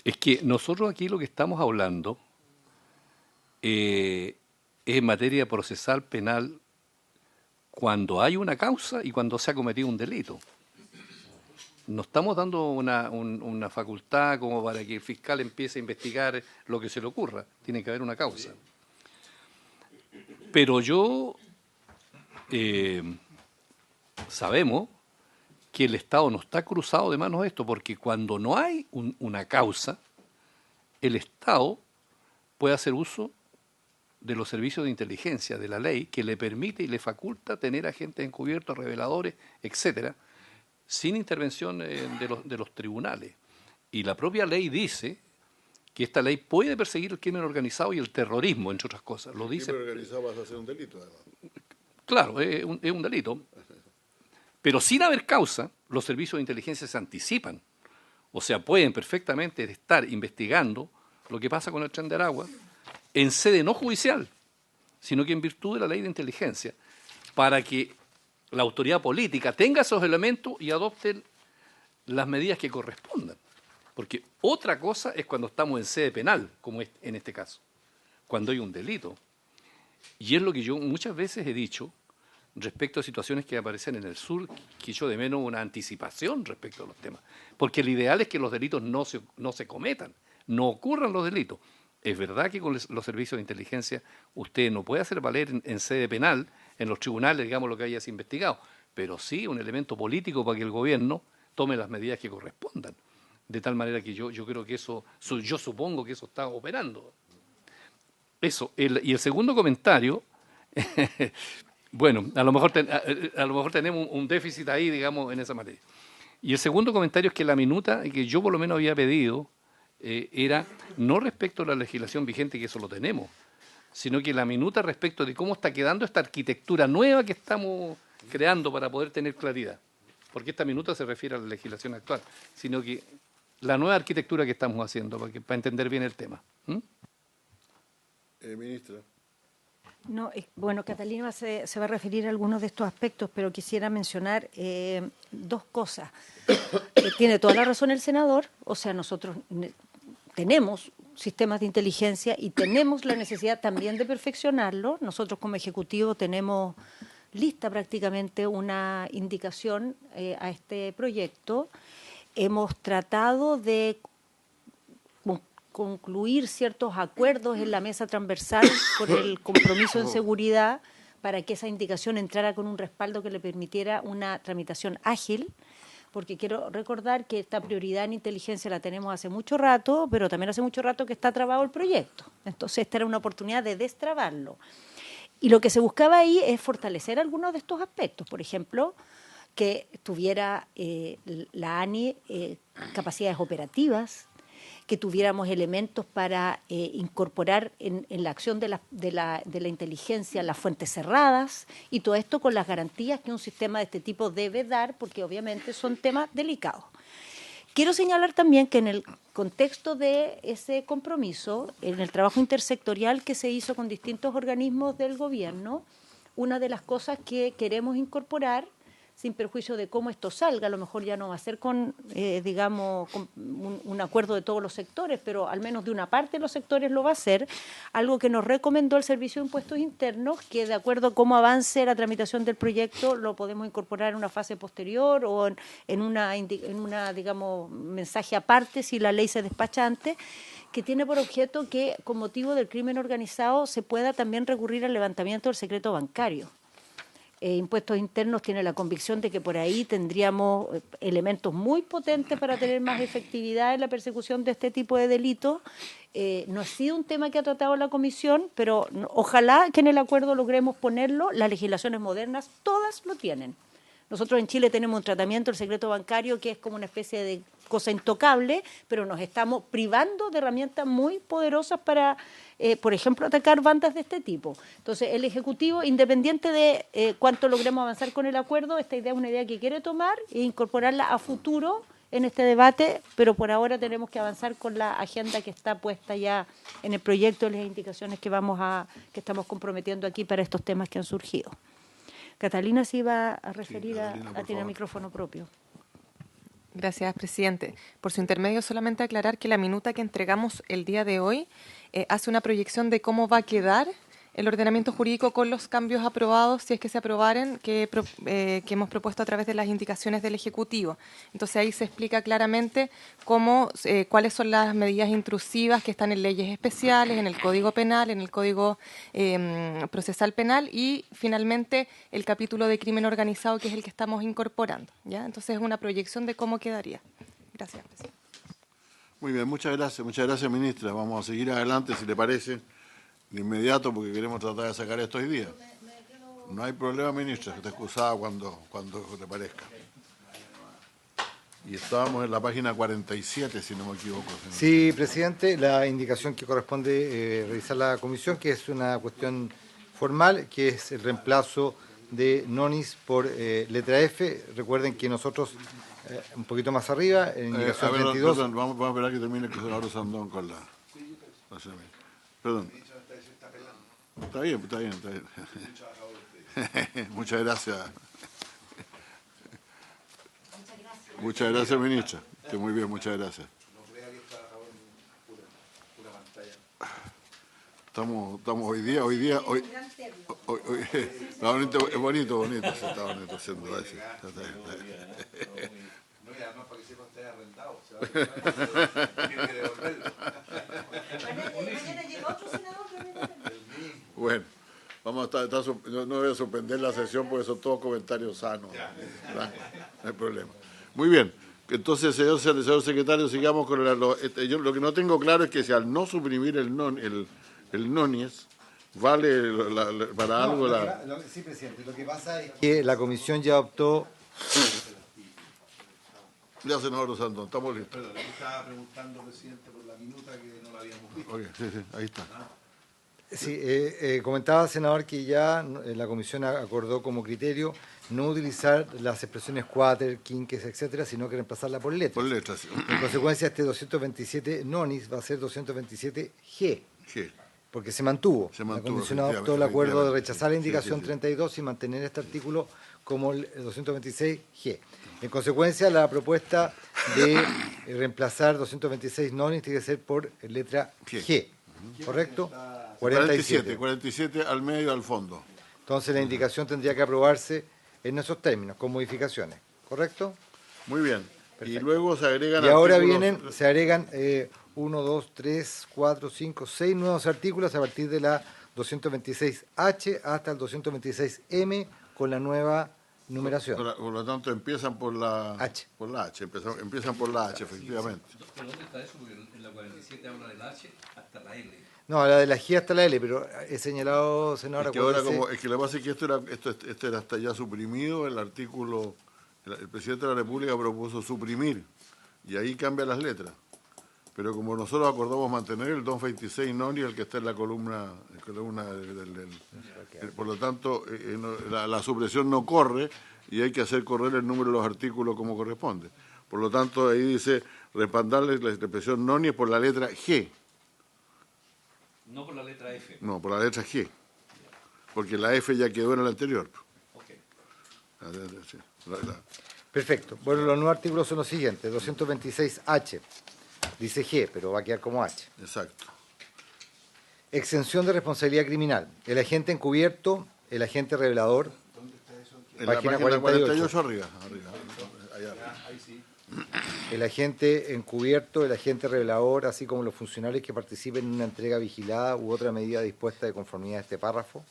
S5: Es que nosotros aquí lo que estamos hablando es en materia procesal penal cuando hay una causa y cuando se ha cometido un delito. No estamos dando una facultad como para que el fiscal empiece a investigar lo que se le ocurra. Tiene que haber una causa. Pero sabemos que el Estado no está cruzado de manos de esto, porque cuando no hay una causa, el Estado puede hacer uso de los servicios de inteligencia, de la ley, que le permite y le faculta tener agentes encubiertos, reveladores, etcétera, sin intervención de los tribunales. Y la propia ley dice que esta ley puede perseguir el crimen organizado y el terrorismo, entre otras cosas. Lo dice.
S1: El crimen organizado pasa a ser un delito, además.
S5: Claro, es un delito. Pero sin haber causa, los servicios de inteligencia se anticipan. O sea, pueden perfectamente estar investigando lo que pasa con el Tren de Aragua en sede no judicial, sino que en virtud de la ley de inteligencia, para que la autoridad política tenga esos elementos y adopte las medidas que correspondan. Porque otra cosa es cuando estamos en sede penal, como es en este caso, cuando hay un delito. Y es lo que yo muchas veces he dicho respecto a situaciones que aparecen en el sur, que echo de menos una anticipación respecto a los temas. Porque el ideal es que los delitos no se cometan, no ocurran los delitos. Es verdad que con los servicios de inteligencia usted no puede hacer valer en sede penal, en los tribunales, digamos, lo que hayas investigado, pero sí un elemento político para que el gobierno tome las medidas que correspondan. De tal manera que yo creo que yo supongo que eso está operando. Eso. Y el segundo comentario, bueno, a lo mejor tenemos un déficit ahí, digamos, en esa materia. Y el segundo comentario es que la minuta que yo por lo menos había pedido era no respecto a la legislación vigente, que eso lo tenemos, sino que la minuta respecto de cómo está quedando esta arquitectura nueva que estamos creando para poder tener claridad. Porque esta minuta se refiere a la legislación actual, sino que la nueva arquitectura que estamos haciendo, para entender bien el tema.
S1: Ministra.
S2: No, bueno, Catalina se va a referir a algunos de estos aspectos, pero quisiera mencionar dos cosas. Tiene toda la razón el senador, o sea, nosotros tenemos sistemas de inteligencia y tenemos la necesidad también de perfeccionarlo. Nosotros como Ejecutivo tenemos lista prácticamente una indicación a este proyecto. Hemos tratado de concluir ciertos acuerdos en la mesa transversal por el compromiso en seguridad para que esa indicación entrara con un respaldo que le permitiera una tramitación ágil, porque quiero recordar que esta prioridad en inteligencia la tenemos hace mucho rato, pero también hace mucho rato que está trabado el proyecto. Entonces esta era una oportunidad de destrabarlo. Y lo que se buscaba ahí es fortalecer algunos de estos aspectos, por ejemplo, que tuviera la ANI capacidades operativas, que tuviéramos elementos para incorporar en la acción de la inteligencia las fuentes cerradas y todo esto con las garantías que un sistema de este tipo debe dar, porque obviamente son temas delicados. Quiero señalar también que en el contexto de ese compromiso, en el trabajo intersectorial que se hizo con distintos organismos del gobierno, una de las cosas que queremos incorporar, sin perjuicio de cómo esto salga, a lo mejor ya no va a ser con un acuerdo de todos los sectores, pero al menos de una parte de los sectores lo va a ser, algo que nos recomendó el Servicio de Impuestos Internos, que de acuerdo a cómo avance la tramitación del proyecto lo podemos incorporar en una fase posterior o en una digamos, mensaje aparte si la ley se despacha antes, que tiene por objeto que con motivo del crimen organizado se pueda también recurrir al levantamiento del secreto bancario, Impuestos Internos tiene la convicción de que por ahí tendríamos elementos muy potentes para tener más efectividad en la persecución de este tipo de delitos. No ha sido un tema que ha tratado la Comisión, pero ojalá que en el acuerdo logremos ponerlo. Las legislaciones modernas todas lo tienen. Nosotros en Chile tenemos un tratamiento del secreto bancario que es como una especie de cosa intocable, pero nos estamos privando de herramientas muy poderosas para, por ejemplo, atacar bandas de este tipo. Entonces, el Ejecutivo, independiente de cuánto logremos avanzar con el acuerdo, esta idea es una idea que quiere tomar e incorporarla a futuro en este debate, pero por ahora tenemos que avanzar con la agenda que está puesta ya en el proyecto de las indicaciones que estamos comprometiendo aquí para estos temas que han surgido. Catalina se iba a referir
S1: Catalina,
S2: a tener micrófono propio.
S6: Gracias, presidente. Por su intermedio, solamente aclarar que la minuta que entregamos el día de hoy hace una proyección de cómo va a quedar el ordenamiento jurídico con los cambios aprobados, si es que se aprobaren, que hemos propuesto a través de las indicaciones del Ejecutivo. Entonces ahí se explica claramente cuáles son las medidas intrusivas que están en leyes especiales, en el Código Penal, en el Código Procesal Penal y finalmente el capítulo de crimen organizado, que es el que estamos incorporando, ¿ya? Entonces es una proyección de cómo quedaría. Gracias, presidente.
S1: Muy bien, muchas gracias, ministra. Vamos a seguir adelante, si le parece, de inmediato, porque queremos tratar de sacar esto hoy día. No hay problema, ministra, que te excusaba cuando te parezca. Y estábamos en la página 47, si no me equivoco. Señor.
S3: Sí, presidente, la indicación que corresponde revisar la comisión, que es una cuestión formal, que es el reemplazo de nonis por letra F. Recuerden que nosotros, un poquito más arriba, en indicación 32...
S1: Perdón, vamos a esperar que termine el senador Sandón con la... Perdón. Está bien. Muchas gracias. Muchas gracias, ministra. Que muy bien, muchas gracias. Estamos hoy día, está bonito, sí, está bonito haciendo eso.
S4: No, y además para que sepa usted arrendado, se va a tiene que devolverlo.
S2: Mañana llega otro senador.
S1: Bueno, vamos a estar no voy a suspender la sesión porque son todos comentarios sanos. ¿Verdad? No hay problema. Muy bien, entonces, señor secretario, sigamos con yo lo que no tengo claro es que si al no suprimir el NONIES, ¿vale para algo la...?
S3: Sí, presidente, lo que pasa es que la comisión ya optó...
S1: Ya, senador Sandón, estamos listos.
S4: Perdón, le estaba preguntando, presidente, por la minuta que no la habíamos visto.
S1: Okay, sí, ahí está.
S3: Sí, comentaba, senador, que ya la comisión acordó como criterio no utilizar las expresiones cuater, quinques, etcétera, sino que reemplazarla por letras.
S1: Por letras.
S3: En consecuencia, este 227 nonis va a ser 227 G.
S1: G.
S3: Porque se mantuvo. La comisión adoptó el acuerdo de rechazar la indicación 32 y mantener este artículo como el 226G. En consecuencia, la propuesta de reemplazar 226 nonis tiene que ser por letra G. ¿Correcto?
S1: 47 al medio al fondo.
S3: Entonces, la indicación tendría que aprobarse en esos términos, con modificaciones. ¿Correcto?
S1: Muy bien.
S3: Perfecto.
S1: Y luego se agregan
S3: Y ahora
S1: artículos...
S3: se agregan 1, 2, 3, 4, 5, 6 nuevos artículos a partir de la 226H hasta el 226M con la nueva numeración.
S1: Por lo tanto, empiezan por la
S3: H.
S1: Por la H, empiezan por la H, efectivamente.
S5: ¿Pero dónde está eso? Porque en la 47 habla del H hasta la L.
S3: No, la de la G hasta la L, pero he señalado, senador,
S1: Es que ahora
S3: acuérdese-
S1: es que lo que pasa es que esto era hasta ya suprimido, el artículo, el presidente de la República propuso suprimir, y ahí cambia las letras. Pero como nosotros acordamos mantener el 226 noni, el que está en la columna por lo tanto, la supresión no corre y hay que hacer correr el número de los artículos como corresponde. Por lo tanto, ahí dice respaldarle la expresión noni por la letra G.
S5: No por la letra F.
S1: No, por la letra G. Porque la F ya quedó en el anterior.
S5: Okay.
S3: Perfecto. Bueno, los nuevos artículos son los siguientes. 226H. Dice G, pero va a quedar como H.
S1: Exacto.
S3: Exención de responsabilidad criminal. El agente encubierto, el agente revelador.
S1: En
S3: Página
S1: la página
S3: 48.
S1: 48 arriba. Allá.
S3: El agente encubierto, el agente revelador, así como los funcionarios que participen en una entrega vigilada u otra medida dispuesta de conformidad a este párrafo.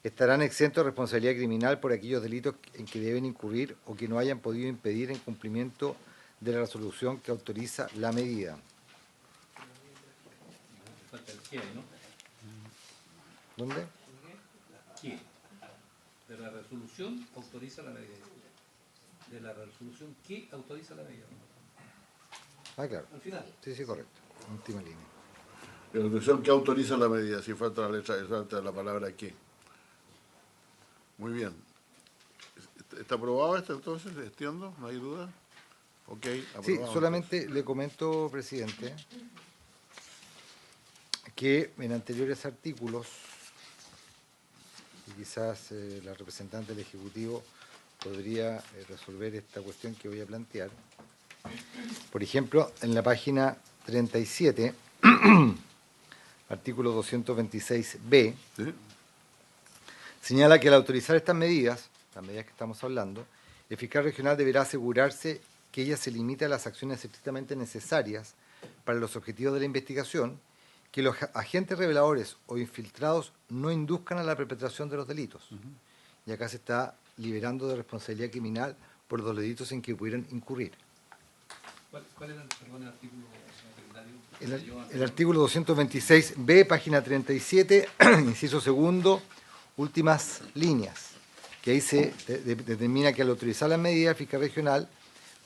S3: estarán exentos de responsabilidad criminal por aquellos delitos en que deben incurrir o que no hayan podido impedir el cumplimiento de la resolución que autoriza la medida.
S5: Falta el qué, ¿no?
S3: ¿Dónde?
S5: ¿Qué? De la resolución autoriza la medida. De la resolución que autoriza la medida.
S3: Ah, claro.
S5: Al final.
S3: Sí, sí, correcto. Última línea.
S1: La resolución que autoriza la medida, si falta la letra, falta la palabra que. Muy bien. ¿Está aprobado esto entonces? ¿Extiendo? ¿No hay duda? Ok, aprobado.
S3: Sí, solamente le comento, presidente, que en anteriores artículos, y quizás la representante del Ejecutivo podría resolver esta cuestión que voy a plantear. Por ejemplo, en la página 37, artículo 226b,
S1: ¿Sí?
S3: señala que al autorizar estas medidas, las medidas que estamos hablando, el fiscal regional deberá asegurarse que ellas se limiten a las acciones estrictamente necesarias para los objetivos de la investigación, que los agentes reveladores o infiltrados no induzcan a la perpetración de los delitos. Y acá se está liberando de responsabilidad criminal por los delitos en que pudieran incurrir.
S5: ¿Cuál era el artículo secretario?
S3: El artículo 226b, página 37, inciso segundo, últimas líneas, que ahí se determina que al autorizar las medidas, el fiscal regional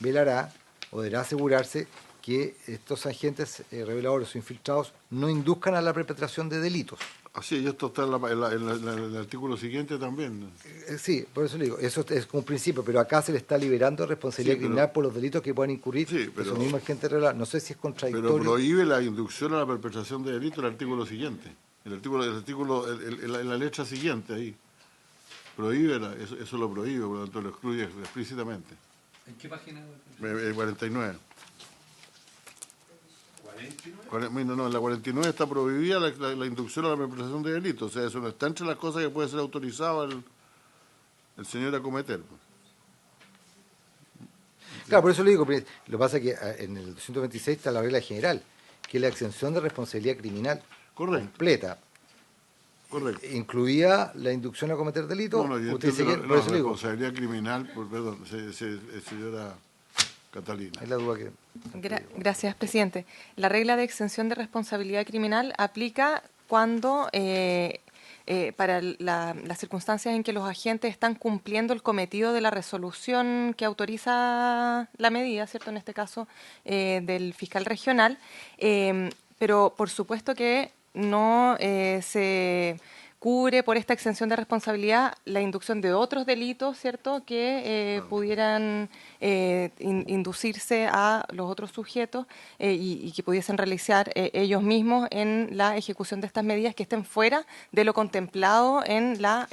S3: velará o deberá asegurarse que estos agentes reveladores o infiltrados no induzcan a la perpetración de delitos.
S1: Así, y esto está en el artículo siguiente también.
S3: Sí, por eso le digo, eso es como un principio, pero acá se le está liberando responsabilidad criminal por los delitos que puedan incurrir esos mismos agentes reveladores. No sé si es contradictorio.
S1: Pero prohíbe la inducción a la perpetración de delito el artículo siguiente. En la letra siguiente ahí. Prohíbe, eso lo prohíbe, por lo tanto lo excluye explícitamente.
S5: ¿En qué página?
S1: 49. No, en la 49 está prohibida la inducción a la perpetración de delitos. O sea, eso no está entre las cosas que puede ser autorizado el señor a cometer.
S3: Claro, por eso le digo, lo que pasa es que en el 226 está la regla general, que es la exención de responsabilidad criminal completa.
S1: Correcto.
S3: ¿Incluía la inducción a cometer delitos?
S1: No,
S3: Usted dice que, por eso le digo.
S1: Responsabilidad criminal, perdón, señora Catalina.
S3: Es la duda que...
S6: Gracias, presidente. La regla de exención de responsabilidad criminal aplica cuando, para las circunstancias en que los agentes están cumpliendo el cometido de la resolución que autoriza la medida, ¿cierto? En este caso, del fiscal regional, pero por supuesto que no se cubre por esta exención de responsabilidad la inducción de otros delitos, ¿cierto?, que pudieran inducirse a los otros sujetos y que pudiesen realizar ellos mismos en la ejecución de estas medidas que estén fuera de lo contemplado en la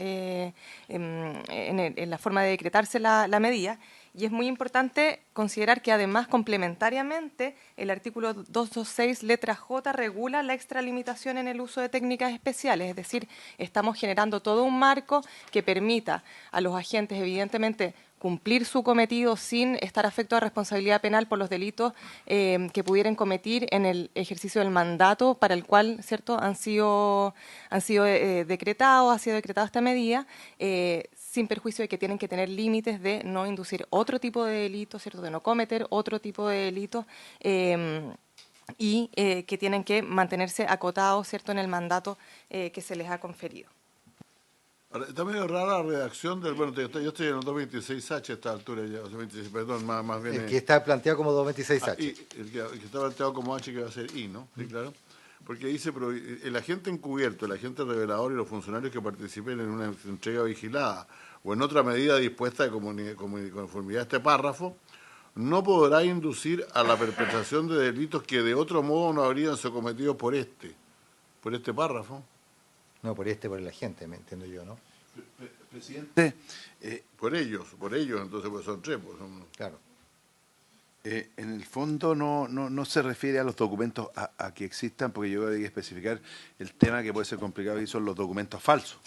S6: forma de decretarse la medida. Y es muy importante considerar que además complementariamente el artículo 226 letra J regula la extralimitación en el uso de técnicas especiales, es decir, estamos generando todo un marco que permita a los agentes evidentemente cumplir su cometido sin estar afecto a responsabilidad penal por los delitos que pudieran cometer en el ejercicio del mandato para el cual, ¿cierto?, ha sido decretada esta medida, sin perjuicio de que tienen que tener límites de no inducir otro tipo de delito, ¿cierto?, de no cometer otro tipo de delito y que tienen que mantenerse acotados, ¿cierto?, en el mandato que se les ha conferido.
S1: Ahora, está medio rara la redacción del... Bueno, yo estoy en el 226H a esta altura ya, 226, perdón, más bien...
S3: El que está planteado como 226H.
S1: El que está planteado como H, que va a ser I, ¿no? Sí, claro. Porque dice, el agente encubierto, el agente revelador y los funcionarios que participen en una entrega vigilada o en otra medida dispuesta de conformidad a este párrafo, no podrá inducir a la perpetración de delitos que de otro modo no habrían sido cometidos por este párrafo.
S3: No, por el agente, me entiendo yo, ¿no?
S4: Presidente,
S1: Por ellos, entonces pues son tres. Pues son...
S3: Claro.
S4: en el fondo no se refiere a los documentos a que existan, porque yo hay que especificar el tema que puede ser complicado y son los documentos falsos.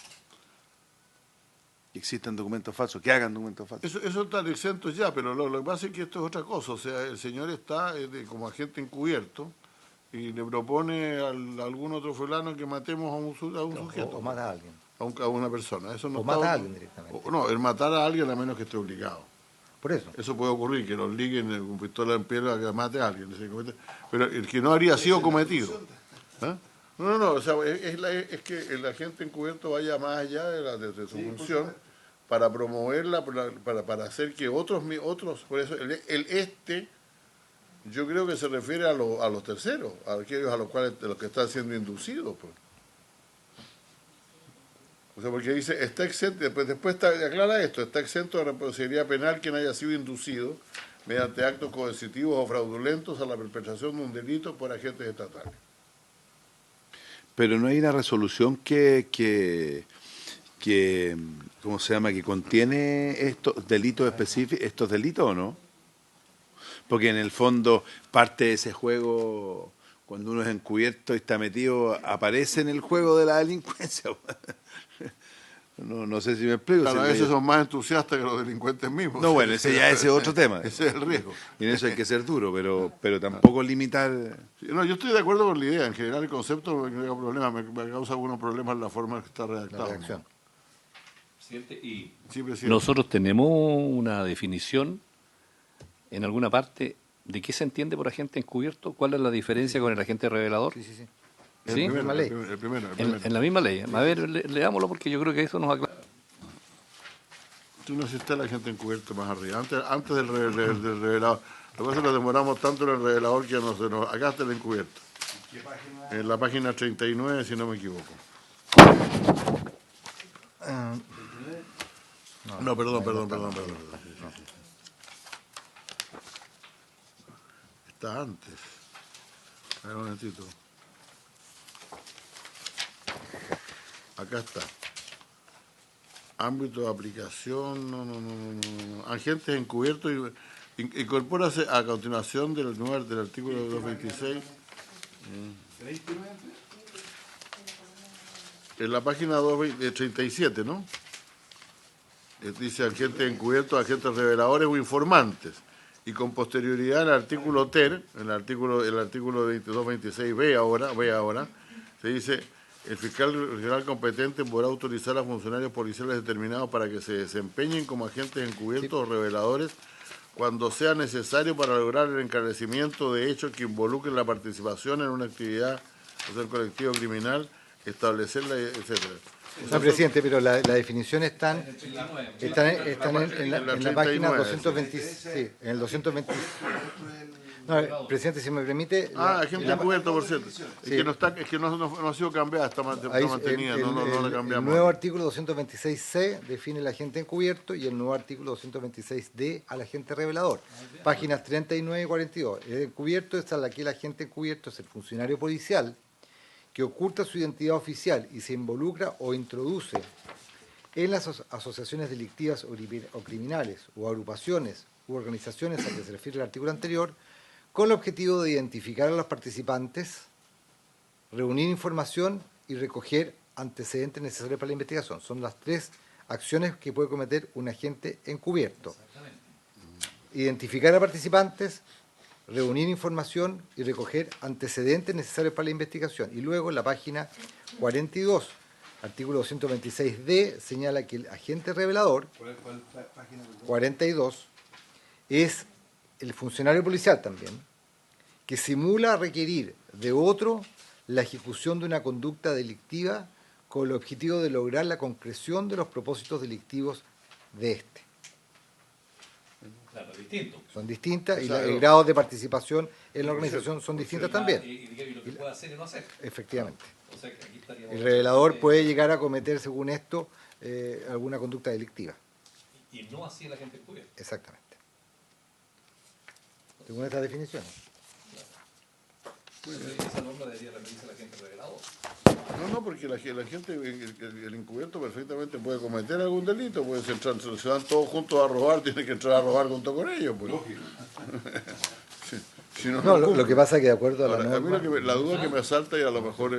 S4: Que existan documentos falsos, que hagan documentos falsos.
S1: Eso están exentos ya, pero lo que pasa es que esto es otra cosa. O sea, el señor está como agente encubierto y le propone a algún otro fulano que matemos a un sujeto.
S3: O mata a alguien.
S1: a una persona. Eso no
S3: O mata a alguien directamente.
S1: No, el matar a alguien a menos que esté obligado.
S3: Por eso.
S1: Eso puede ocurrir, que los liguen con pistola en piel a que mate a alguien. Pero el que no haría sido cometido. ¿Ah? No, o sea, es que el agente encubierto vaya más allá de su función para promoverla, para hacer que otros, por eso yo creo que se refiere a los terceros, a aquellos a los cuales, de los que están siendo inducidos, pues. O sea, porque dice, está exento, después aclara esto, está exento de responsabilidad penal quien haya sido inducido mediante actos coercitivos o fraudulentos a la perpetración de un delito por agentes estatales.
S4: Pero no hay una resolución que ¿cómo se llama? Que contiene estos delitos específicos, estos delitos, ¿o no? Porque en el fondo parte de ese juego, cuando uno es encubierto y está metido, aparece en el juego de la delincuencia. No sé si me explico.
S1: Claro,
S4: si
S1: a veces son más entusiastas que los delincuentes mismos.
S4: No, bueno, ese es otro tema.
S1: Ese es el riesgo.
S4: Y en eso hay que ser duro, pero tampoco limitar.
S1: No, yo estoy de acuerdo con la idea. En general, el concepto no me causa problemas. Me causa algunos problemas la forma en que está redactado.
S3: La reacción.
S5: Presidente, y
S1: Sí, presidente.
S5: nosotros tenemos una definición en alguna parte de qué se entiende por agente encubierto, cuál es la diferencia con el agente revelador.
S3: Sí, sí, sí.
S5: ¿Sí?
S1: El
S3: Misma ley.
S1: primero.
S5: En la misma ley. A ver, leámoslo porque yo creo que eso nos aclara.
S1: Tú no hiciste el agente encubierto más arriba, antes del revelador. Lo que pasa es que nos demoramos tanto en el revelador que acá está el encubierto. En la página 39, si no me equivoco. No, perdón. Está antes. A ver, un momentito. Acá está. Ámbito de aplicación, no. Agentes encubiertos, incorpórase a continuación del artículo 226. En la página 37, ¿no? Dice agentes encubiertos, agentes reveladores o informantes. Y con posterioridad al artículo TER, el artículo 226B ahora, se dice: el fiscal regional competente podrá autorizar a funcionarios policiales determinados para que se desempeñen como agentes encubiertos o reveladores cuando sea necesario para lograr el esclarecimiento de hechos que involucren la participación en una actividad o sea, el colectivo criminal, establecerla, etcétera.
S3: No, presidente, pero la definición están en la página 226. Sí, en el 226. No, presidente, si me permite.
S1: Agente encubierto, por cierto.
S3: Sí.
S1: Es que no ha sido cambiada, está mantenida, no la cambiamos.
S3: El nuevo artículo 226C define el agente encubierto y el nuevo artículo 226D al agente revelador. Páginas 39 y 42. El encubierto es aquel agente encubierto, es el funcionario policial que oculta su identidad oficial y se involucra o introduce en las asociaciones delictivas o criminales o agrupaciones u organizaciones a que se refiere el artículo anterior, con el objetivo de identificar a los participantes, reunir información y recoger antecedentes necesarios para la investigación. Son las tres acciones que puede cometer un agente encubierto. Identificar a participantes, reunir información y recoger antecedentes necesarios para la investigación. Y luego en la página 42, artículo 226D, señala que el agente revelador, 42, es el funcionario policial también, que simula requerir de otro la ejecución de una conducta delictiva con el objetivo de lograr la concreción de los propósitos delictivos de éste.
S5: Claro, distinto.
S3: Son distintas y
S1: Claro.
S3: los grados de participación en la organización son distintas también.
S5: Y lo que puede hacer y no hacer.
S3: Efectivamente.
S5: O sea, que aquí estaríamos
S3: El revelador puede llegar a cometer, según esto, alguna conducta delictiva.
S5: Y no así el agente encubierto.
S3: Exactamente. Según estas definiciones.
S5: Esa norma debería referirse al agente revelador.
S1: No, porque la gente, el encubierto perfectamente puede cometer algún delito, puede entrar, se van todos juntos a robar, tiene que entrar a robar junto con ellos. Pues. Si no,
S3: No,
S1: no
S3: lo que pasa es que de acuerdo a la
S1: Ahora, a mí
S3: norma...
S1: la duda que me asalta y a lo mejor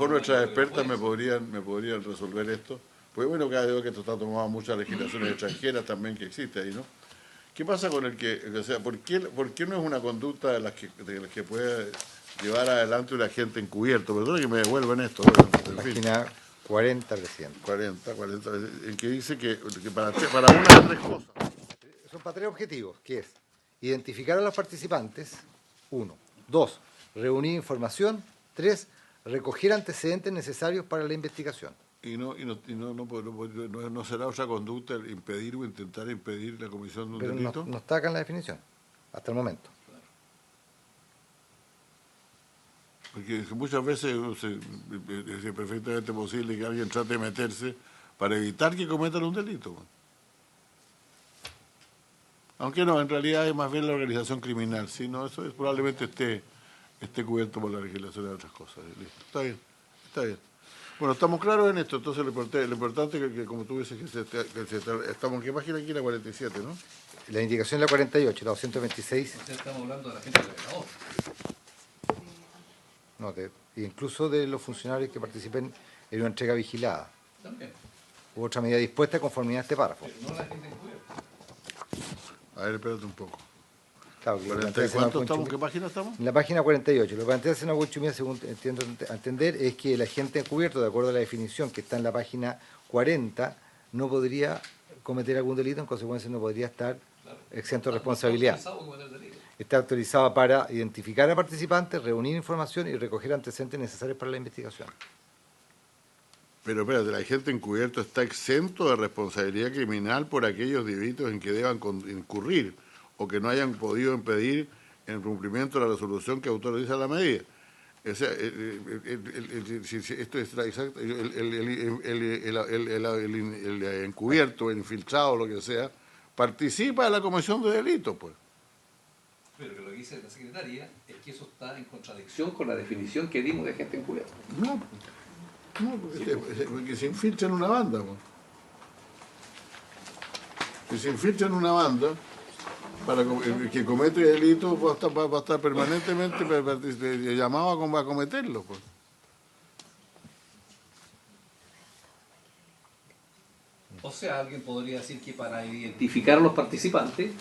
S1: nuestras expertas me podrían resolver esto, pues bueno, cada vez que esto está tomado muchas legislaciones extranjeras también que existe ahí, ¿no? ¿Qué pasa con el que, o sea, por qué no es una conducta de las que puede llevar adelante un agente encubierto? Perdón que me devuelvan esto. En fin.
S3: Página 40, presidente.
S1: 40, en que dice que para una de tres cosas.
S3: Son para tres objetivos, que es identificar a los participantes, 1. 2. Reunir información. 3. Recoger antecedentes necesarios para la investigación.
S1: Y no será otra conducta el impedir o intentar impedir la comisión de un
S3: Pero
S1: delito.
S3: no está acá en la definición, hasta el momento.
S1: Porque muchas veces es perfectamente posible que alguien trate de meterse para evitar que cometan un delito. Aunque no, en realidad es más bien la organización criminal. Sí, no, eso probablemente esté cubierto por la legislación de otras cosas. Listo. Está bien, está bien. Bueno, estamos claros en esto. Entonces lo importante es que como tú dices, estamos en qué página aquí, la 47, ¿no?
S3: La indicación es la 48, la 226.
S5: Estamos hablando de la gente revelador.
S3: No, incluso de los funcionarios que participen en una entrega vigilada.
S5: También.
S3: U otra medida dispuesta conformidad a este párrafo.
S5: Pero no la gente encubierta.
S1: A ver, espérate un poco.
S3: Claro, que lo plantea el
S1: ¿Cuánto
S3: senador
S1: estamos?
S3: Conchumí.
S1: ¿Qué página estamos?
S3: En la página 48. Lo que plantea el senador Conchumí, según entiendo a entender, es que el agente encubierto, de acuerdo a la definición que está en la página 40, no podría cometer algún delito, en consecuencia no podría estar exento de responsabilidad. Está autorizado para identificar a participantes, reunir información y recoger antecedentes necesarios para la investigación.
S1: Pero espérate, ¿la agente encubierto está exento de responsabilidad criminal por aquellos delitos en que deban incurrir o que no hayan podido impedir el cumplimiento de la resolución que autoriza la medida? O sea, esto es exacto, el encubierto, el infiltrado, lo que sea, participa de la comisión de delitos, pues.
S5: Pero que lo que dice la secretaria es que eso está en contradicción con la definición que dimos de agente encubierto.
S1: No, porque se infiltra en una banda, pues. Que se infiltra en una banda, para el que comete delitos va a estar permanentemente llamado a cometerlo, pues.
S5: O sea, alguien podría decir que para identificar a los participantes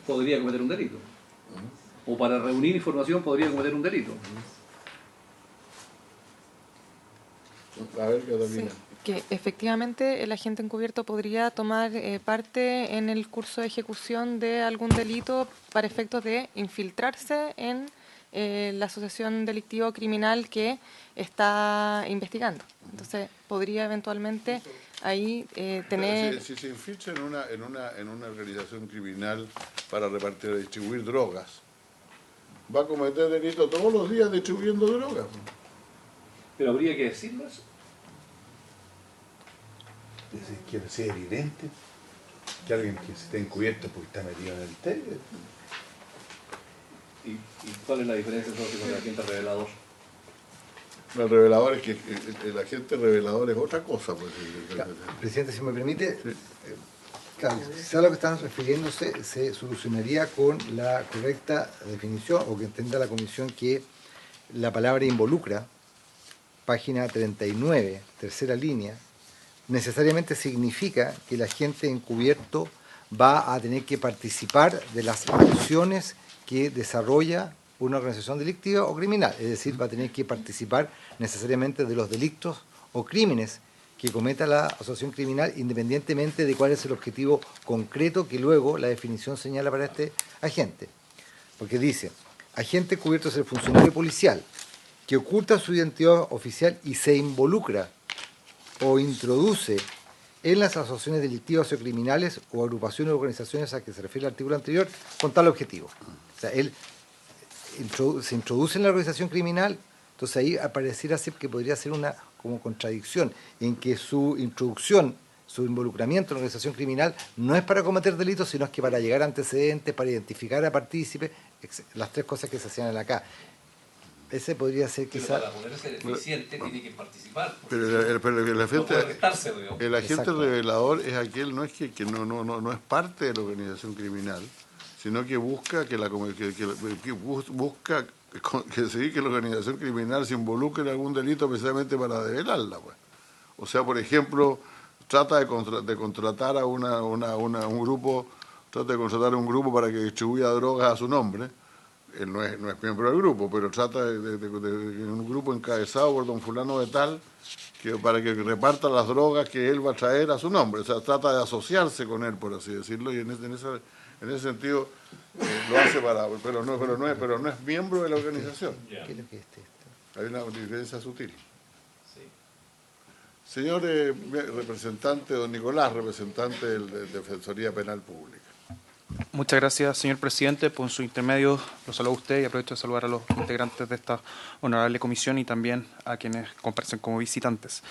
S5: podría cometer un delito. O para reunir información podría cometer un delito.
S1: A ver, Catalina.
S6: Sí, que efectivamente el agente encubierto podría tomar parte en el curso de ejecución de algún delito para efectos de infiltrarse en la asociación delictiva o criminal que está investigando. Entonces podría eventualmente ahí tener...
S1: Si se infiltra en una organización criminal para repartir, distribuir drogas, va a cometer delito todos los días distribuyendo drogas.
S5: Pero habría que decirlo eso.
S4: Quiere ser evidente que alguien que esté encubierto porque está metido en el té.
S5: ¿Y cuál es la diferencia entonces con el agente revelador?
S1: El revelador es que el agente revelador es otra cosa. Pues.
S3: Presidente, si me permite, claro, quizá lo que están refiriéndose se solucionaría con la correcta definición o que entienda la comisión que la palabra involucra, página 39, tercera línea, necesariamente significa que el agente encubierto va a tener que participar de las acciones que desarrolla una organización delictiva o criminal, es decir, va a tener que participar necesariamente de los delitos o crímenes que cometa la asociación criminal, independientemente de cuál es el objetivo concreto que luego la definición señala para este agente. Porque dice, agente encubierto es el funcionario policial que oculta su identidad oficial y se involucra o introduce en las asociaciones delictivas o criminales o agrupaciones o organizaciones a que se refiere el artículo anterior con tal objetivo. O sea, él se introduce en la organización criminal, entonces ahí apareciera así que podría ser una como contradicción en que su introducción, su involucramiento en la organización criminal no es para cometer delitos, sino es que para llegar a antecedentes, para identificar a partícipes, las tres cosas que se señalan acá. Ese podría ser quizá...
S5: Pero para poder ser eficiente tiene que participar.
S1: Pero el agente
S3: Exacto.
S1: revelador es aquel, no es que no es parte de la organización criminal, sino que busca que la organización criminal se involucre en algún delito precisamente para develarla, pues. O sea, por ejemplo, trata de contratar a un grupo, trata de contratar a un grupo para que distribuya drogas a su nombre. Él no es miembro del grupo, pero trata de un grupo encabezado por don fulano de tal, para que reparta las drogas que él va a traer a su nombre. O sea, trata de asociarse con él, por así decirlo, y en ese sentido lo hace pero no es miembro de la organización.
S3: ¿Qué es lo que es esto?
S1: Hay una diferencia sutil. Señor representante, don Nicolás, representante de Defensoría Penal Pública.
S7: Muchas gracias, señor presidente. Por su intermedio lo saludo a usted y aprovecho de saludar a los integrantes de esta honorable comisión y también a quienes comparecen como visitantes,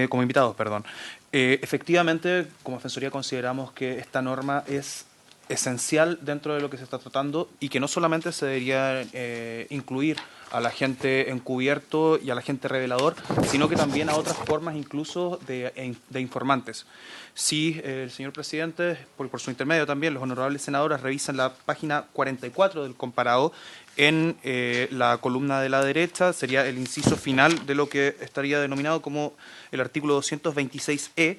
S7: como invitados, perdón. Efectivamente, como Defensoría consideramos que esta norma es esencial dentro de lo que se está tratando y que no solamente se debería incluir al agente encubierto y al agente revelador, sino que también a otras formas incluso de informantes. Sí, el señor presidente, por su intermedio también, los honorables senadores revisan la página 44 del comparado. En la columna de la derecha sería el inciso final de lo que estaría denominado como el artículo 226E.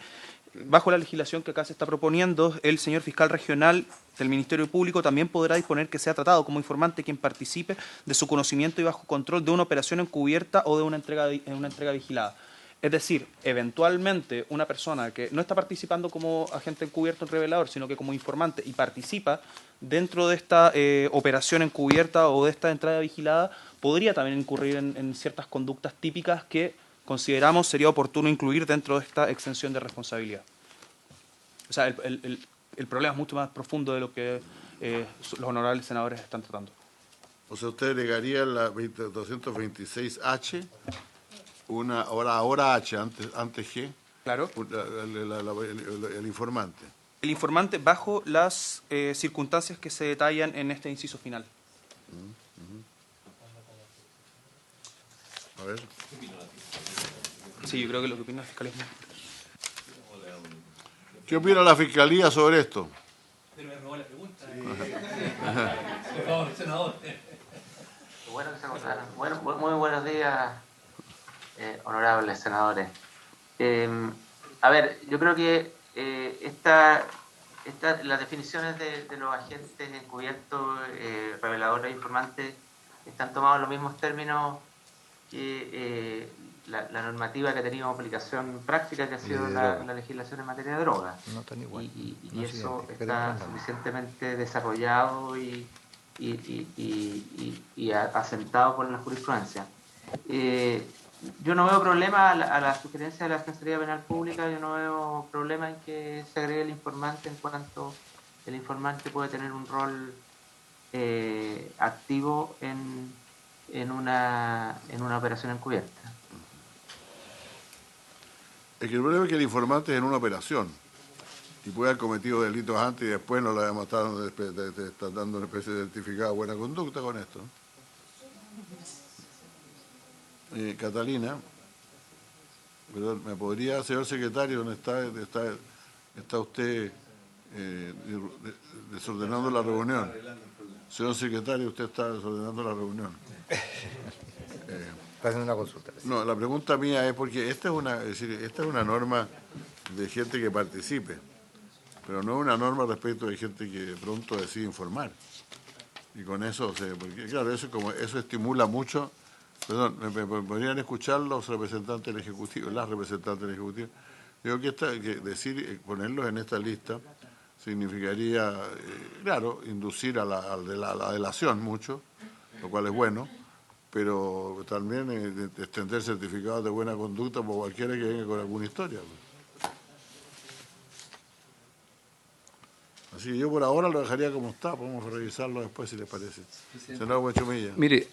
S7: Bajo la legislación que acá se está proponiendo, el señor fiscal regional del Ministerio Público también podrá disponer que sea tratado como informante quien participe de su conocimiento y bajo control de una operación encubierta o de una entrega vigilada. Es decir, eventualmente una persona que no está participando como agente encubierto en revelador, sino que como informante y participa dentro de esta operación encubierta o de esta entrada vigilada, podría también incurrir en ciertas conductas típicas que consideramos sería oportuno incluir dentro de esta exención de responsabilidad. O sea, el problema es mucho más profundo de lo que los honorables senadores están tratando.
S1: O sea, usted agregaría la 226H, ahora H, antes G,
S7: Claro.
S1: el informante.
S7: El informante bajo las circunstancias que se detallan en este inciso final.
S1: A ver.
S7: Sí, yo creo que lo que opina la Fiscalía es muy...
S1: ¿Qué opina la Fiscalía sobre esto?
S5: Pero me robó la pregunta. Por favor, senador.
S8: Bueno, muy buenos días, honorables senadores. A ver, yo creo que las definiciones de los agentes encubiertos, reveladores e informantes, están tomados en los mismos términos que la normativa que ha tenido aplicación práctica, que ha sido la legislación en materia de drogas.
S3: No tan igual.
S8: Y eso está suficientemente desarrollado y asentado por la jurisprudencia. Yo no veo problema a la sugerencia de la Defensoría Penal Pública, yo no veo problema en que se agregue el informante, en cuanto el informante puede tener un rol activo en una operación encubierta.
S1: Es que el problema es que el informante es en una operación y puede haber cometido delitos antes y después no le hemos estado dando una especie de certificado de buena conducta con esto. Catalina, perdón, ¿me podría, señor secretario, dónde está usted desordenando la reunión? Señor secretario, usted está desordenando la reunión.
S3: Está haciendo una consulta.
S1: No, la pregunta mía es porque esta es una norma de gente que participe, pero no es una norma respecto de gente que de pronto decide informar. Y con eso, porque claro, eso estimula mucho. Perdón, ¿me podrían escuchar los representantes del Ejecutivo, las representantes del Ejecutivo? Digo que ponerlos en esta lista significaría, claro, inducir a la delación mucho, lo cual es bueno, pero también extender certificados de buena conducta por cualquiera que venga con alguna historia. Así que yo por ahora lo dejaría como está, podemos revisarlo después si les parece. Senador Buenchumilla.
S5: Mire,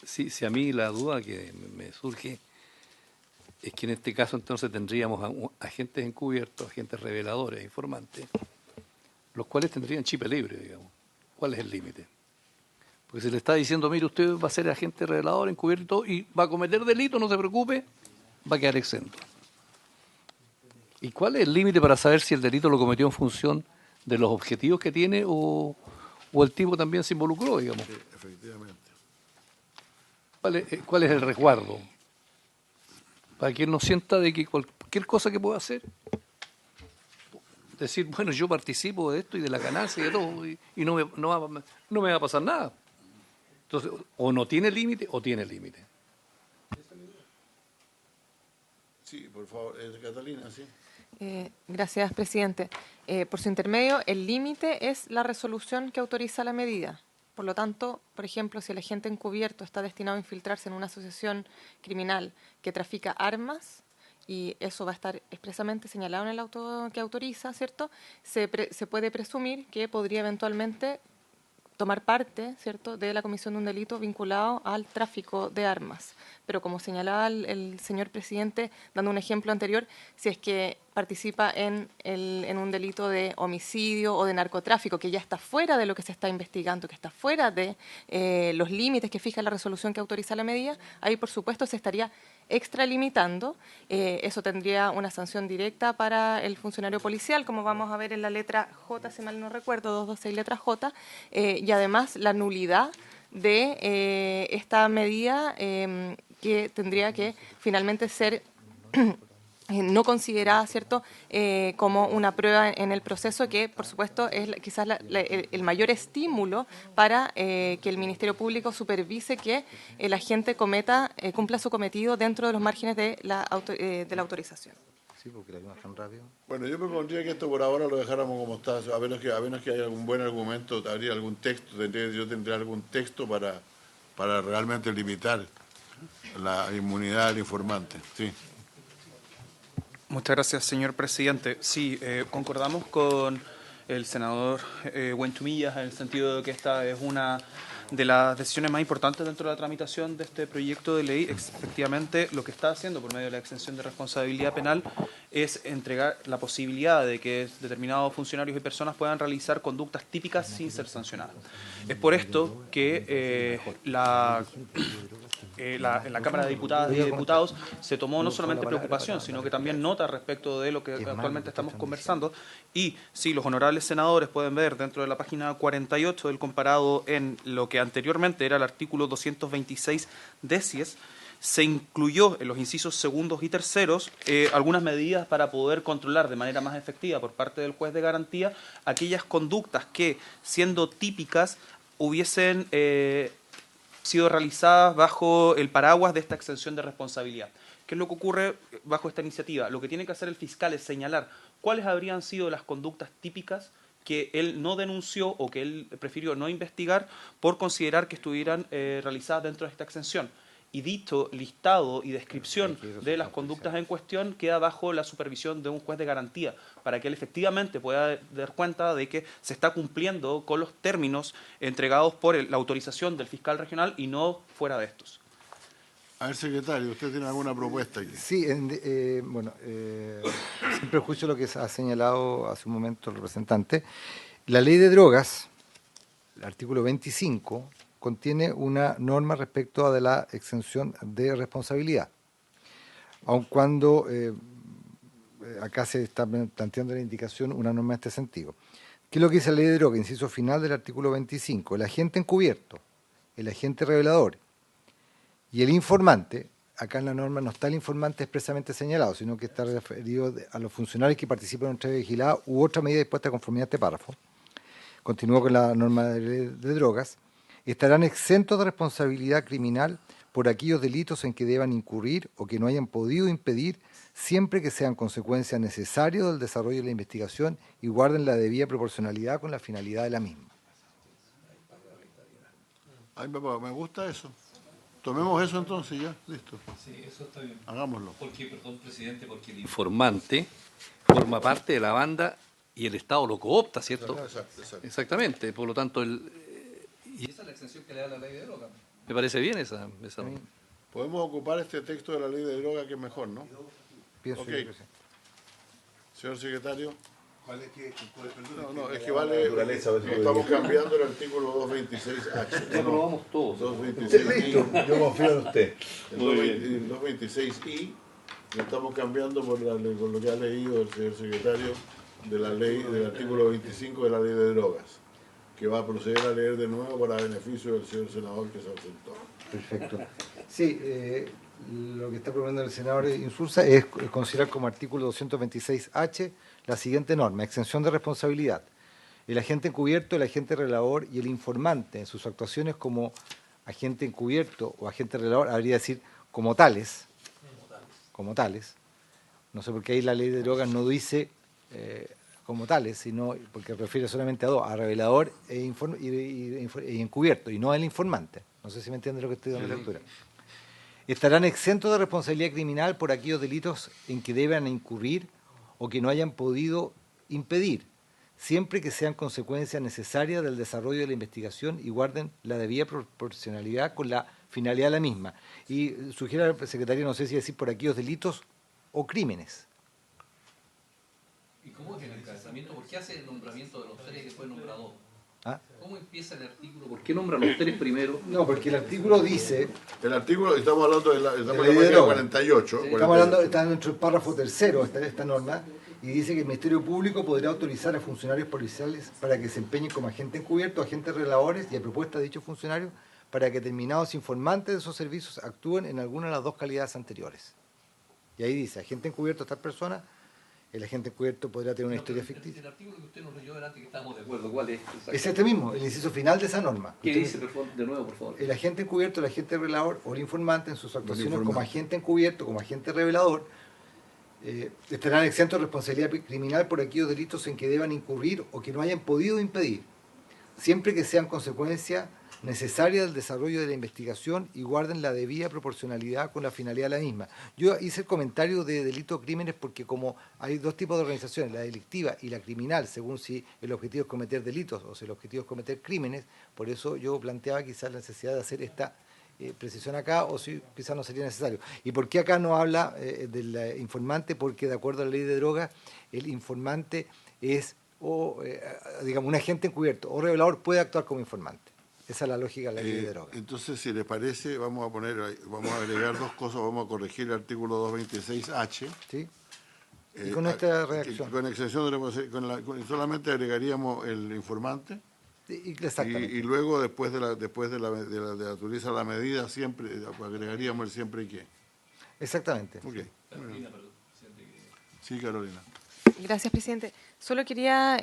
S5: si a mí la duda que me surge es que en este caso entonces tendríamos agentes encubiertos, agentes reveladores, informantes, los cuales tendrían chip libre, digamos. ¿Cuál es el límite? Porque se le está diciendo, mire, usted va a ser agente revelador, encubierto y va a cometer delito, no se preocupe, va a quedar exento. ¿Y cuál es el límite para saber si el delito lo cometió en función de los objetivos que tiene o el tipo también se involucró, digamos?
S1: Sí, efectivamente.
S5: ¿Cuál es el resguardo? Para que él no sienta de que cualquier cosa que pueda hacer, decir, bueno, yo participo de esto y de la ganancia y de todo, y no me va a pasar nada. Entonces, o no tiene límite o tiene límite.
S1: Sí, por favor, Catalina, sí.
S6: Gracias, presidente. Por su intermedio, el límite es la resolución que autoriza la medida. Por lo tanto, por ejemplo, si el agente encubierto está destinado a infiltrarse en una asociación criminal que trafica armas, y eso va a estar expresamente señalado en el auto que autoriza, ¿cierto? Se puede presumir que podría eventualmente tomar parte, ¿cierto?, de la comisión de un delito vinculado al tráfico de armas. Pero como señalaba el señor presidente, dando un ejemplo anterior, si es que participa en un delito de homicidio o de narcotráfico, que ya está fuera de lo que se está investigando, que está fuera de los límites que fija la resolución que autoriza la medida, ahí por supuesto se estaría extralimitando. Eso tendría una sanción directa para el funcionario policial, como vamos a ver en la letra J, si mal no recuerdo, 226 letra J, y además la nulidad de esta medida que tendría que finalmente ser no considerada, ¿cierto?, como una prueba en el proceso, que por supuesto es quizás el mayor estímulo para que el Ministerio Público supervise que el agente cumpla su cometido dentro de los márgenes de la autorización.
S3: Sí, porque la vimos tan rápido.
S1: Bueno, yo me pondría que esto por ahora lo dejáramos como está, a menos que haya algún buen argumento, habría algún texto, yo tendría algún texto para realmente limitar la inmunidad del informante. Sí.
S7: Muchas gracias, señor presidente. Sí, concordamos con el senador Buentumillas en el sentido de que esta es una de las decisiones más importantes dentro de la tramitación de este proyecto de ley. Efectivamente, lo que está haciendo por medio de la exención de responsabilidad penal es entregar la posibilidad de que determinados funcionarios y personas puedan realizar conductas típicas sin ser sancionadas. Es por esto que en la Cámara de Diputadas y Diputados se tomó no solamente preocupación, sino que también nota respecto de lo que actualmente estamos conversando. Y si los honorables senadores pueden ver dentro de la página 48 del comparado en lo que anteriormente era el artículo 226 decies, se incluyó en los incisos segundos y terceros algunas medidas para poder controlar de manera más efectiva por parte del juez de garantía aquellas conductas que, siendo típicas, hubiesen sido realizadas bajo el paraguas de esta exención de responsabilidad. ¿Qué es lo que ocurre bajo esta iniciativa? Lo que tiene que hacer el fiscal es señalar cuáles habrían sido las conductas típicas que él no denunció o que él prefirió no investigar por considerar que estuvieran realizadas dentro de esta exención. Y dicho listado y descripción de las conductas en cuestión queda bajo la supervisión de un juez de garantía, para que él efectivamente pueda dar cuenta de que se está cumpliendo con los términos entregados por la autorización del fiscal regional y no fuera de estos.
S1: A ver, secretario, ¿usted tiene alguna propuesta aquí?
S3: Sí, sin prejuicio lo que ha señalado hace un momento el representante, la ley de drogas, el artículo 25, contiene una norma respecto a de la exención de responsabilidad. Aun cuando acá se está planteando la indicación una norma en este sentido. ¿Qué es lo que dice la ley de drogas? Inciso final del artículo 25. El agente encubierto, el agente revelador y el informante, acá en la norma no está el informante expresamente señalado, sino que está referido a los funcionarios que participan en una entrega vigilada u otra medida dispuesta a conformidad a este párrafo. Continúo con la norma de drogas. Estarán exentos de responsabilidad criminal por aquellos delitos en que deban incurrir o que no hayan podido impedir, siempre que sean consecuencias necesarias del desarrollo de la investigación y guarden la debida proporcionalidad con la finalidad de la misma.
S1: Ay, papá, me gusta eso. Tomemos eso entonces ya, listo.
S5: Sí, eso está bien.
S1: Hagámoslo.
S5: Porque, perdón, presidente, porque el informante forma parte de la banda y el Estado lo coopta, ¿cierto?
S1: Exacto.
S5: Exactamente, por lo tanto, y esa es la exención que le da la ley de drogas. Me parece bien esa.
S1: Podemos ocupar este texto de la ley de droga que es mejor, ¿no?
S3: Pienso
S1: Okay.
S3: que sí.
S1: Señor secretario.
S4: ¿Cuál es que?
S1: No, es que vale, estamos cambiando el artículo 226H.
S5: Ya probamos todos.
S1: 226I.
S4: Yo confío en usted.
S1: El 226I lo estamos cambiando por lo que ha leído el señor secretario de la ley, del artículo 25 de la ley de drogas, que va a proceder a leer de nuevo para beneficio del señor senador que se ausentó.
S3: Perfecto. Sí, lo que está proponiendo el senador Insulza es considerar como artículo 226H la siguiente norma: exención de responsabilidad. El agente encubierto, el agente revelador y el informante en sus actuaciones como agente encubierto o agente revelador, habría que decir como tales, No sé por qué ahí la ley de drogas no dice como tales, sino porque refiere solamente a dos, a revelador e encubierto, y no al informante. No sé si me entiende lo que estoy dando lectura. Estarán exentos de responsabilidad criminal por aquellos delitos en que deban incurrir o que no hayan podido impedir, siempre que sean consecuencias necesarias del desarrollo de la investigación y guarden la debida proporcionalidad con la finalidad de la misma. Y sugiere al secretario, no sé si decir por aquellos delitos o crímenes.
S5: ¿Y cómo es el encabezamiento? ¿Por qué hace el nombramiento de los tres y después nombra dos?
S3: ¿Ah?
S5: ¿Cómo empieza el artículo? ¿Por qué nombra los tres primero?
S3: No, porque el artículo dice...
S1: El artículo, estamos hablando de la, estamos en la
S3: ley de
S1: página
S3: drogas.
S1: 48.
S3: Estamos hablando, está dentro del párrafo tercero esta norma, y dice que el Ministerio Público podrá autorizar a funcionarios policiales para que se empeñen como agentes encubiertos, agentes reveladores y a propuesta de dichos funcionarios para que determinados informantes de esos servicios actúen en alguna de las dos calidades anteriores. Y ahí dice, agente encubierto a tal persona, el agente encubierto podrá tener una historia ficticia.
S5: El artículo que usted nos leyó delante que estábamos de acuerdo, ¿cuál es?
S3: Es este mismo, el inciso final de esa norma.
S5: ¿Qué dice, de nuevo, por favor?
S3: El agente encubierto, el agente revelador o el informante en sus actuaciones como
S1: informante.
S3: agente encubierto, como agente revelador, estarán exentos de responsabilidad criminal por aquellos delitos en que deban incurrir o que no hayan podido impedir, siempre que sean consecuencia necesaria del desarrollo de la investigación y guarden la debida proporcionalidad con la finalidad de la misma. Yo hice el comentario de delitos o crímenes porque como hay dos tipos de organizaciones, la delictiva y la criminal, según si el objetivo es cometer delitos o si el objetivo es cometer crímenes, por eso yo planteaba quizás la necesidad de hacer esta precisión acá, o si quizás no sería necesario. ¿Y por qué acá no habla del informante? Porque de acuerdo a la ley de drogas, el informante es, digamos, un agente encubierto o revelador puede actuar como informante. Esa es la lógica de la ley de drogas.
S1: Entonces, si les parece, vamos a agregar dos cosas, vamos a corregir el artículo 226H.
S3: ¿Sí? Y con esta redacción.
S1: Con excepción de solamente agregaríamos el informante.
S3: Exactamente.
S1: Y luego, después de autorizar la medida, siempre agregaríamos el siempre y que.
S3: Exactamente.
S1: Ok. Sí, Carolina.
S6: Gracias, presidente. Solo quería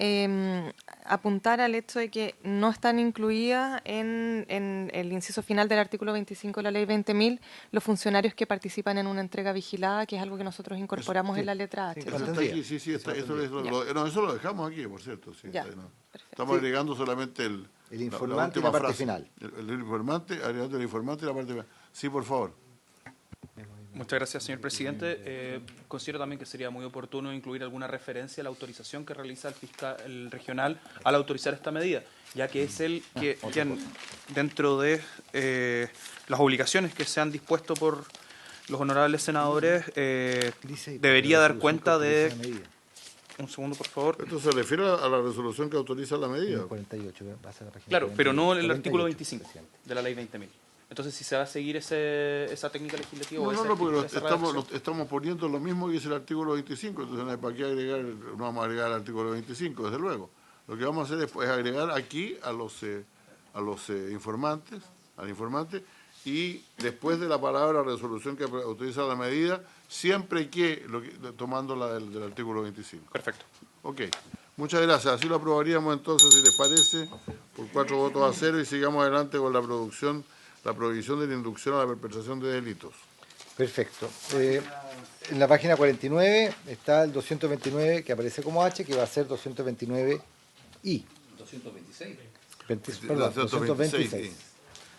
S6: apuntar al hecho de que no están incluidas en el inciso final del artículo 25 de la ley 20.000 los funcionarios que participan en una entrega vigilada, que es algo que nosotros incorporamos
S3: sí,
S6: en la letra H.
S3: sí,
S1: Eso está aquí, sí, eso lo dejamos aquí, por cierto. Sí,
S6: Ya,
S1: no.
S6: perfecto.
S1: Estamos agregando solamente el
S3: informante y
S1: última
S3: la parte
S1: frase.
S3: final.
S1: El informante, agregando el informante y la parte final. Sí, por favor.
S7: Muchas gracias, señor presidente. Considero también que sería muy oportuno incluir alguna referencia a la autorización que realiza el fiscal regional al autorizar esta medida, ya que es él quien, dentro de las obligaciones que se han dispuesto por los honorables senadores, debería dar cuenta de... Un segundo, por favor.
S1: Esto se refiere a la resolución que autoriza la medida.
S3: 48, pasa a la página
S7: Claro, pero no en el
S3: 48,
S7: artículo 25
S3: presidente.
S7: de la ley 20.000. Entonces, si se va a seguir esa técnica legislativa o
S1: No, porque
S7: esa redacción.
S1: estamos poniendo lo mismo que dice el artículo 25, entonces no hay para qué agregar, no vamos a agregar el artículo 25, desde luego. Lo que vamos a hacer es agregar aquí a los informantes, al informante, y después de la palabra resolución que autoriza la medida, siempre que tomando la del artículo 25.
S7: Perfecto.
S1: Ok, muchas gracias. Así lo aprobaríamos entonces, si les parece, por 4 votos a 0 y sigamos adelante con la prohibición de la inducción a la perpetración de delitos.
S3: Perfecto. En la página 49 está el 229 que aparece como H, que va a ser 229I.
S5: 226.
S3: Perdón, 226.
S1: Sí.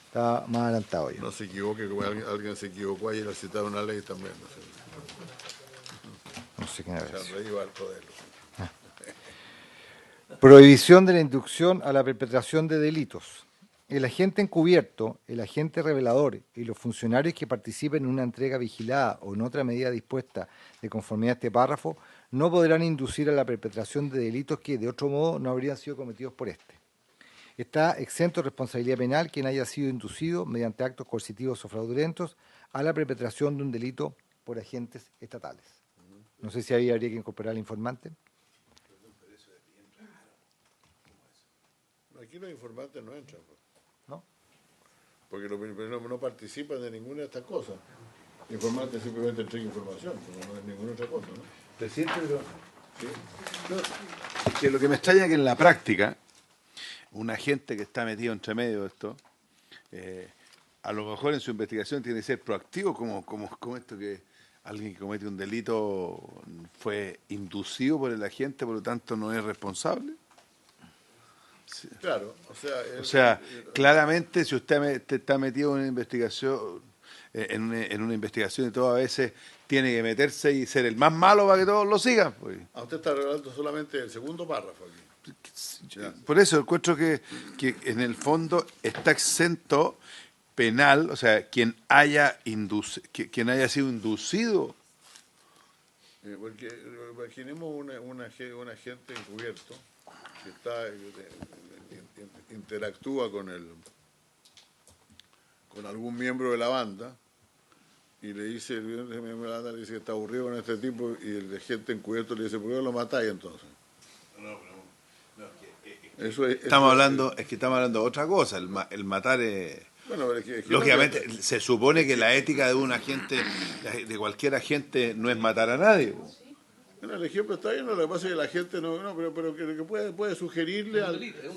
S3: Está más adelantado yo.
S1: No se equivoque, como alguien se equivocó ayer al citar una ley también.
S3: No sé quién era
S1: Se
S3: eso.
S1: reíba al poder.
S3: Prohibición de la inducción a la perpetración de delitos. El agente encubierto, el agente revelador y los funcionarios que participen en una entrega vigilada o en otra medida dispuesta de conformidad a este párrafo no podrán inducir a la perpetración de delitos que de otro modo no habrían sido cometidos por este. Está exento de responsabilidad penal quien haya sido inducido mediante actos coercitivos o fraudulentos a la perpetración de un delito por agentes estatales. No sé si ahí habría que incorporar al informante.
S1: Aquí los informantes no entran.
S3: ¿No?
S1: Porque no participan de ninguna de estas cosas. El informante simplemente entrega información, pero no es ninguna otra cosa, ¿no?
S4: Presidente, pero... ¿sí? No, es que lo que me extraña es que en la práctica, un agente que está metido entre medio de esto, a lo mejor en su investigación tiene que ser proactivo, como esto que alguien que comete un delito fue inducido por el agente, por lo tanto no es responsable. Sí.
S1: Claro,
S4: O sea, claramente si usted está metido en una investigación, en una investigación y todo, a veces tiene que meterse y ser el más malo para que todos lo sigan. Pues.
S1: a usted está revelando solamente el segundo párrafo aquí.
S4: Por eso encuentro que en el fondo está exento penal, o sea, quien haya sido inducido.
S1: Porque imaginemos un agente encubierto que interactúa con algún miembro de la banda y le dice, el miembro de la banda le dice que está aburrido con este tipo y el agente encubierto le dice, ¿por qué no lo matáis entonces?
S4: Estamos hablando de otra cosa, el matar es...
S1: Bueno,
S4: lógicamente, se supone que la ética de un agente, de cualquier agente, no es matar a nadie.
S1: Bueno, el ejemplo está bien, lo que pasa es que la gente pero que puede sugerirle,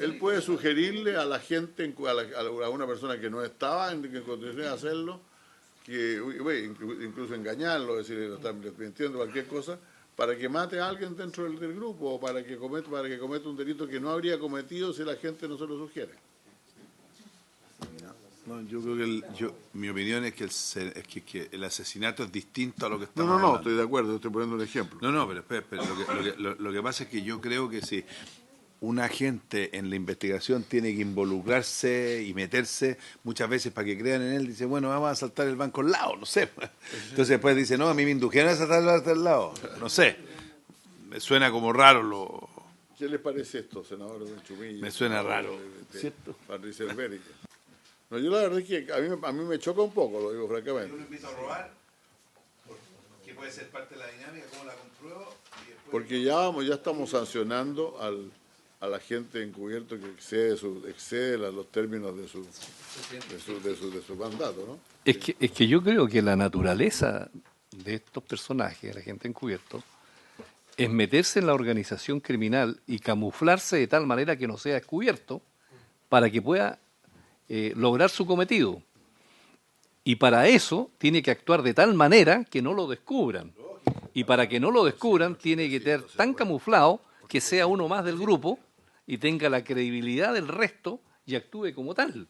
S1: él puede sugerirle a la gente, a una persona que no estaba en condiciones de hacerlo, que incluso engañarlo, decirle, lo están mintiendo, cualquier cosa, para que mate a alguien dentro del grupo o para que cometa un delito que no habría cometido si la gente no se lo sugiere.
S4: No, yo creo que mi opinión es que el asesinato es distinto a lo que estamos
S1: No,
S4: hablando.
S1: estoy de acuerdo, estoy poniendo un ejemplo.
S4: No, pero espera, lo que pasa es que yo creo que si un agente en la investigación tiene que involucrarse y meterse muchas veces para que crean en él, dice, bueno, vamos a asaltar el banco al lado, no sé. Entonces después dice, no, a mí me indujeron a asaltar al lado, no sé. Me suena como raro
S1: ¿Qué les parece esto, senador Chumilla?
S4: Me suena raro,
S1: ¿cierto? Patricia Elberic. No, yo la verdad es que a mí me choca un poco, lo digo francamente.
S4: Yo lo invito a robar, que puede ser parte de la dinámica, cómo la compruebo.
S1: Porque ya estamos sancionando al agente encubierto que excede los términos de su mandato, ¿no?
S5: Es que yo creo que la naturaleza de estos personajes, la gente encubierto, es meterse en la organización criminal y camuflarse de tal manera que no sea descubierto para que pueda lograr su cometido. Y para eso tiene que actuar de tal manera que no lo descubran. Y para que no lo descubran tiene que estar tan camuflado que sea uno más del grupo y tenga la credibilidad del resto y actúe como tal.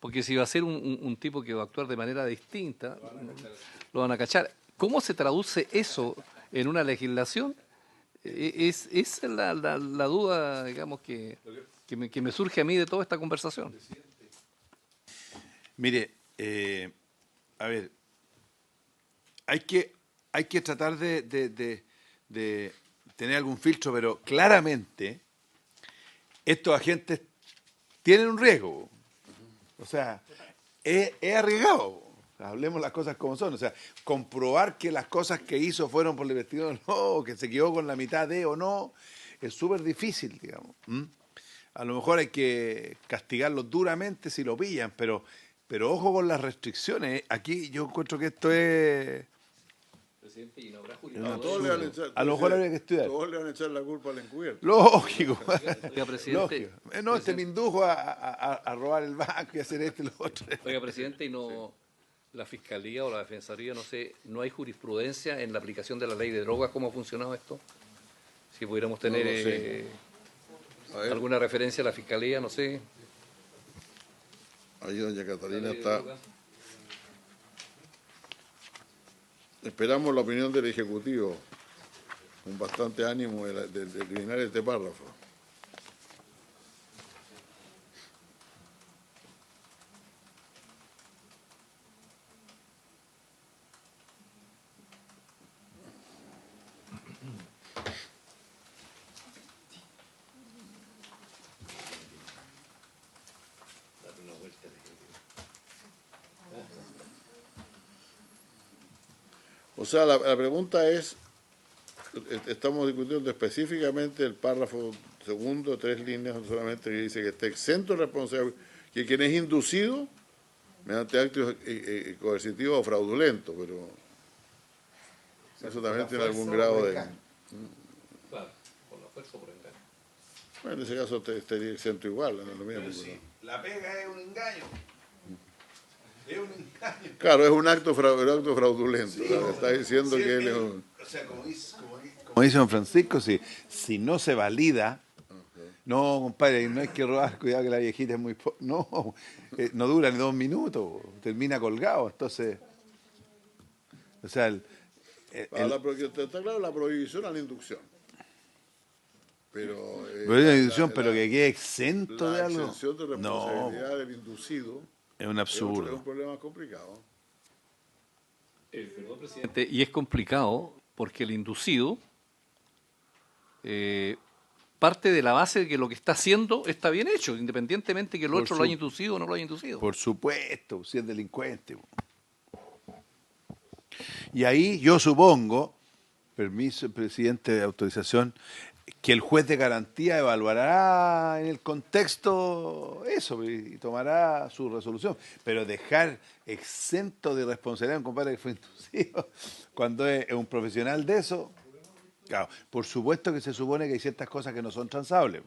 S5: Porque si va a ser un tipo que va a actuar de manera distinta, lo van a cachar. ¿Cómo se traduce eso en una legislación? Es la duda, digamos, que me surge a mí de toda esta conversación.
S4: Mire, a ver, hay que tratar de tener algún filtro, pero claramente estos agentes tienen un riesgo. O sea, es arriesgado. Hablemos las cosas como son. O sea, comprobar que las cosas que hizo fueron por la investigación o no, que se quedó con la mitad de o no, es súper difícil, digamos. A lo mejor hay que castigarlos duramente si lo pillan, pero ojo con las restricciones. Aquí yo encuentro que esto es...
S5: Presidente, y no habrá
S4: a lo mejor habría que estudiar.
S1: Todos le van a echar la culpa al encubierto.
S4: Lógico.
S5: Oiga, presidente.
S4: Lógico. No, me indujo a robar el banco y hacer esto y lo otro.
S5: Oiga, presidente, y no... La Fiscalía o la Defensoría, no sé, ¿no hay jurisprudencia en la aplicación de la ley de drogas? ¿Cómo ha funcionado esto? Si pudiéramos tener alguna referencia a la Fiscalía, no sé.
S1: Ahí doña Catalina está. Esperamos la opinión del Ejecutivo con bastante ánimo de eliminar este párrafo. O sea, la pregunta es, estamos discutiendo específicamente el párrafo segundo, 3 líneas solamente, que dice que está exento de responsabilidad, que quien es inducido mediante actos coercitivos o fraudulentos, pero eso también tiene algún grado de...
S5: Claro, por la fuerza o por engaño.
S1: Bueno, en ese caso estaría exento igual, no es lo mismo.
S4: Pero sí, la pega es un engaño.
S1: Claro, es un acto fraudulento. Sí, está diciendo que él es un...
S4: O sea, como dice don Francisco, si no se valida, no, compadre, no hay que robar, cuidado que la viejita es muy... No, no dura ni 2 minutos, termina colgado, entonces... O sea,
S1: está claro la prohibición a la inducción. Pero
S4: pero que quede exento de algo.
S1: La exención de responsabilidad del inducido
S4: es un absurdo.
S1: Es un problema complicado.
S5: Perdón, presidente, y es complicado porque el inducido parte de la base de que lo que está haciendo está bien hecho, independientemente que el otro lo haya inducido o no lo haya inducido.
S4: Por supuesto, si es delincuente. Y ahí yo supongo, permiso, presidente, de autorización, que el juez de garantía evaluará en el contexto eso y tomará su resolución. Pero dejar exento de responsabilidad a un compadre que fue inducido cuando es un profesional de eso, claro, por supuesto que se supone que hay ciertas cosas que no son transables.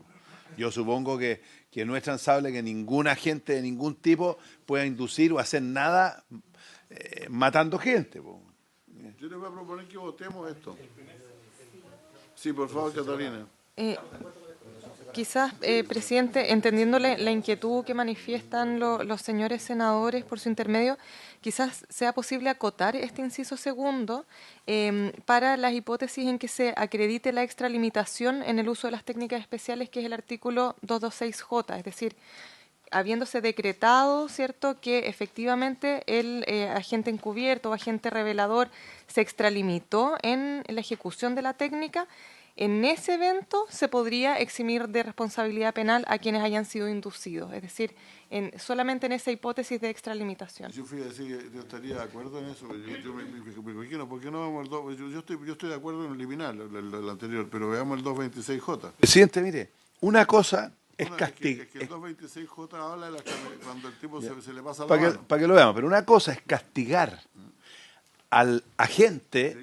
S4: Yo supongo que no es transable que ningún agente de ningún tipo pueda inducir o hacer nada matando gente.
S1: Yo les voy a proponer que votemos esto. Sí, por favor, Catalina.
S6: Quizás, presidente, entendiendo la inquietud que manifiestan los señores senadores por su intermedio, quizás sea posible acotar este inciso segundo para las hipótesis en que se acredite la extralimitación en el uso de las técnicas especiales, que es el artículo 226J, es decir, habiéndose decretado, ¿cierto?, que efectivamente el agente encubierto o agente revelador se extralimitó en la ejecución de la técnica, en ese evento se podría eximir de responsabilidad penal a quienes hayan sido inducidos, es decir, solamente en esa hipótesis de extralimitación.
S1: Yo fui a decir que yo estaría de acuerdo en eso. Yo me imagino, ¿por qué no vamos al 2? Yo estoy de acuerdo en eliminar el anterior, pero veamos el 226J.
S4: Presidente, mire, una cosa es castigar.
S1: Es que el 226J habla de cuando el tipo se le pasa la mano.
S4: Para que lo veamos, pero una cosa es castigar al agente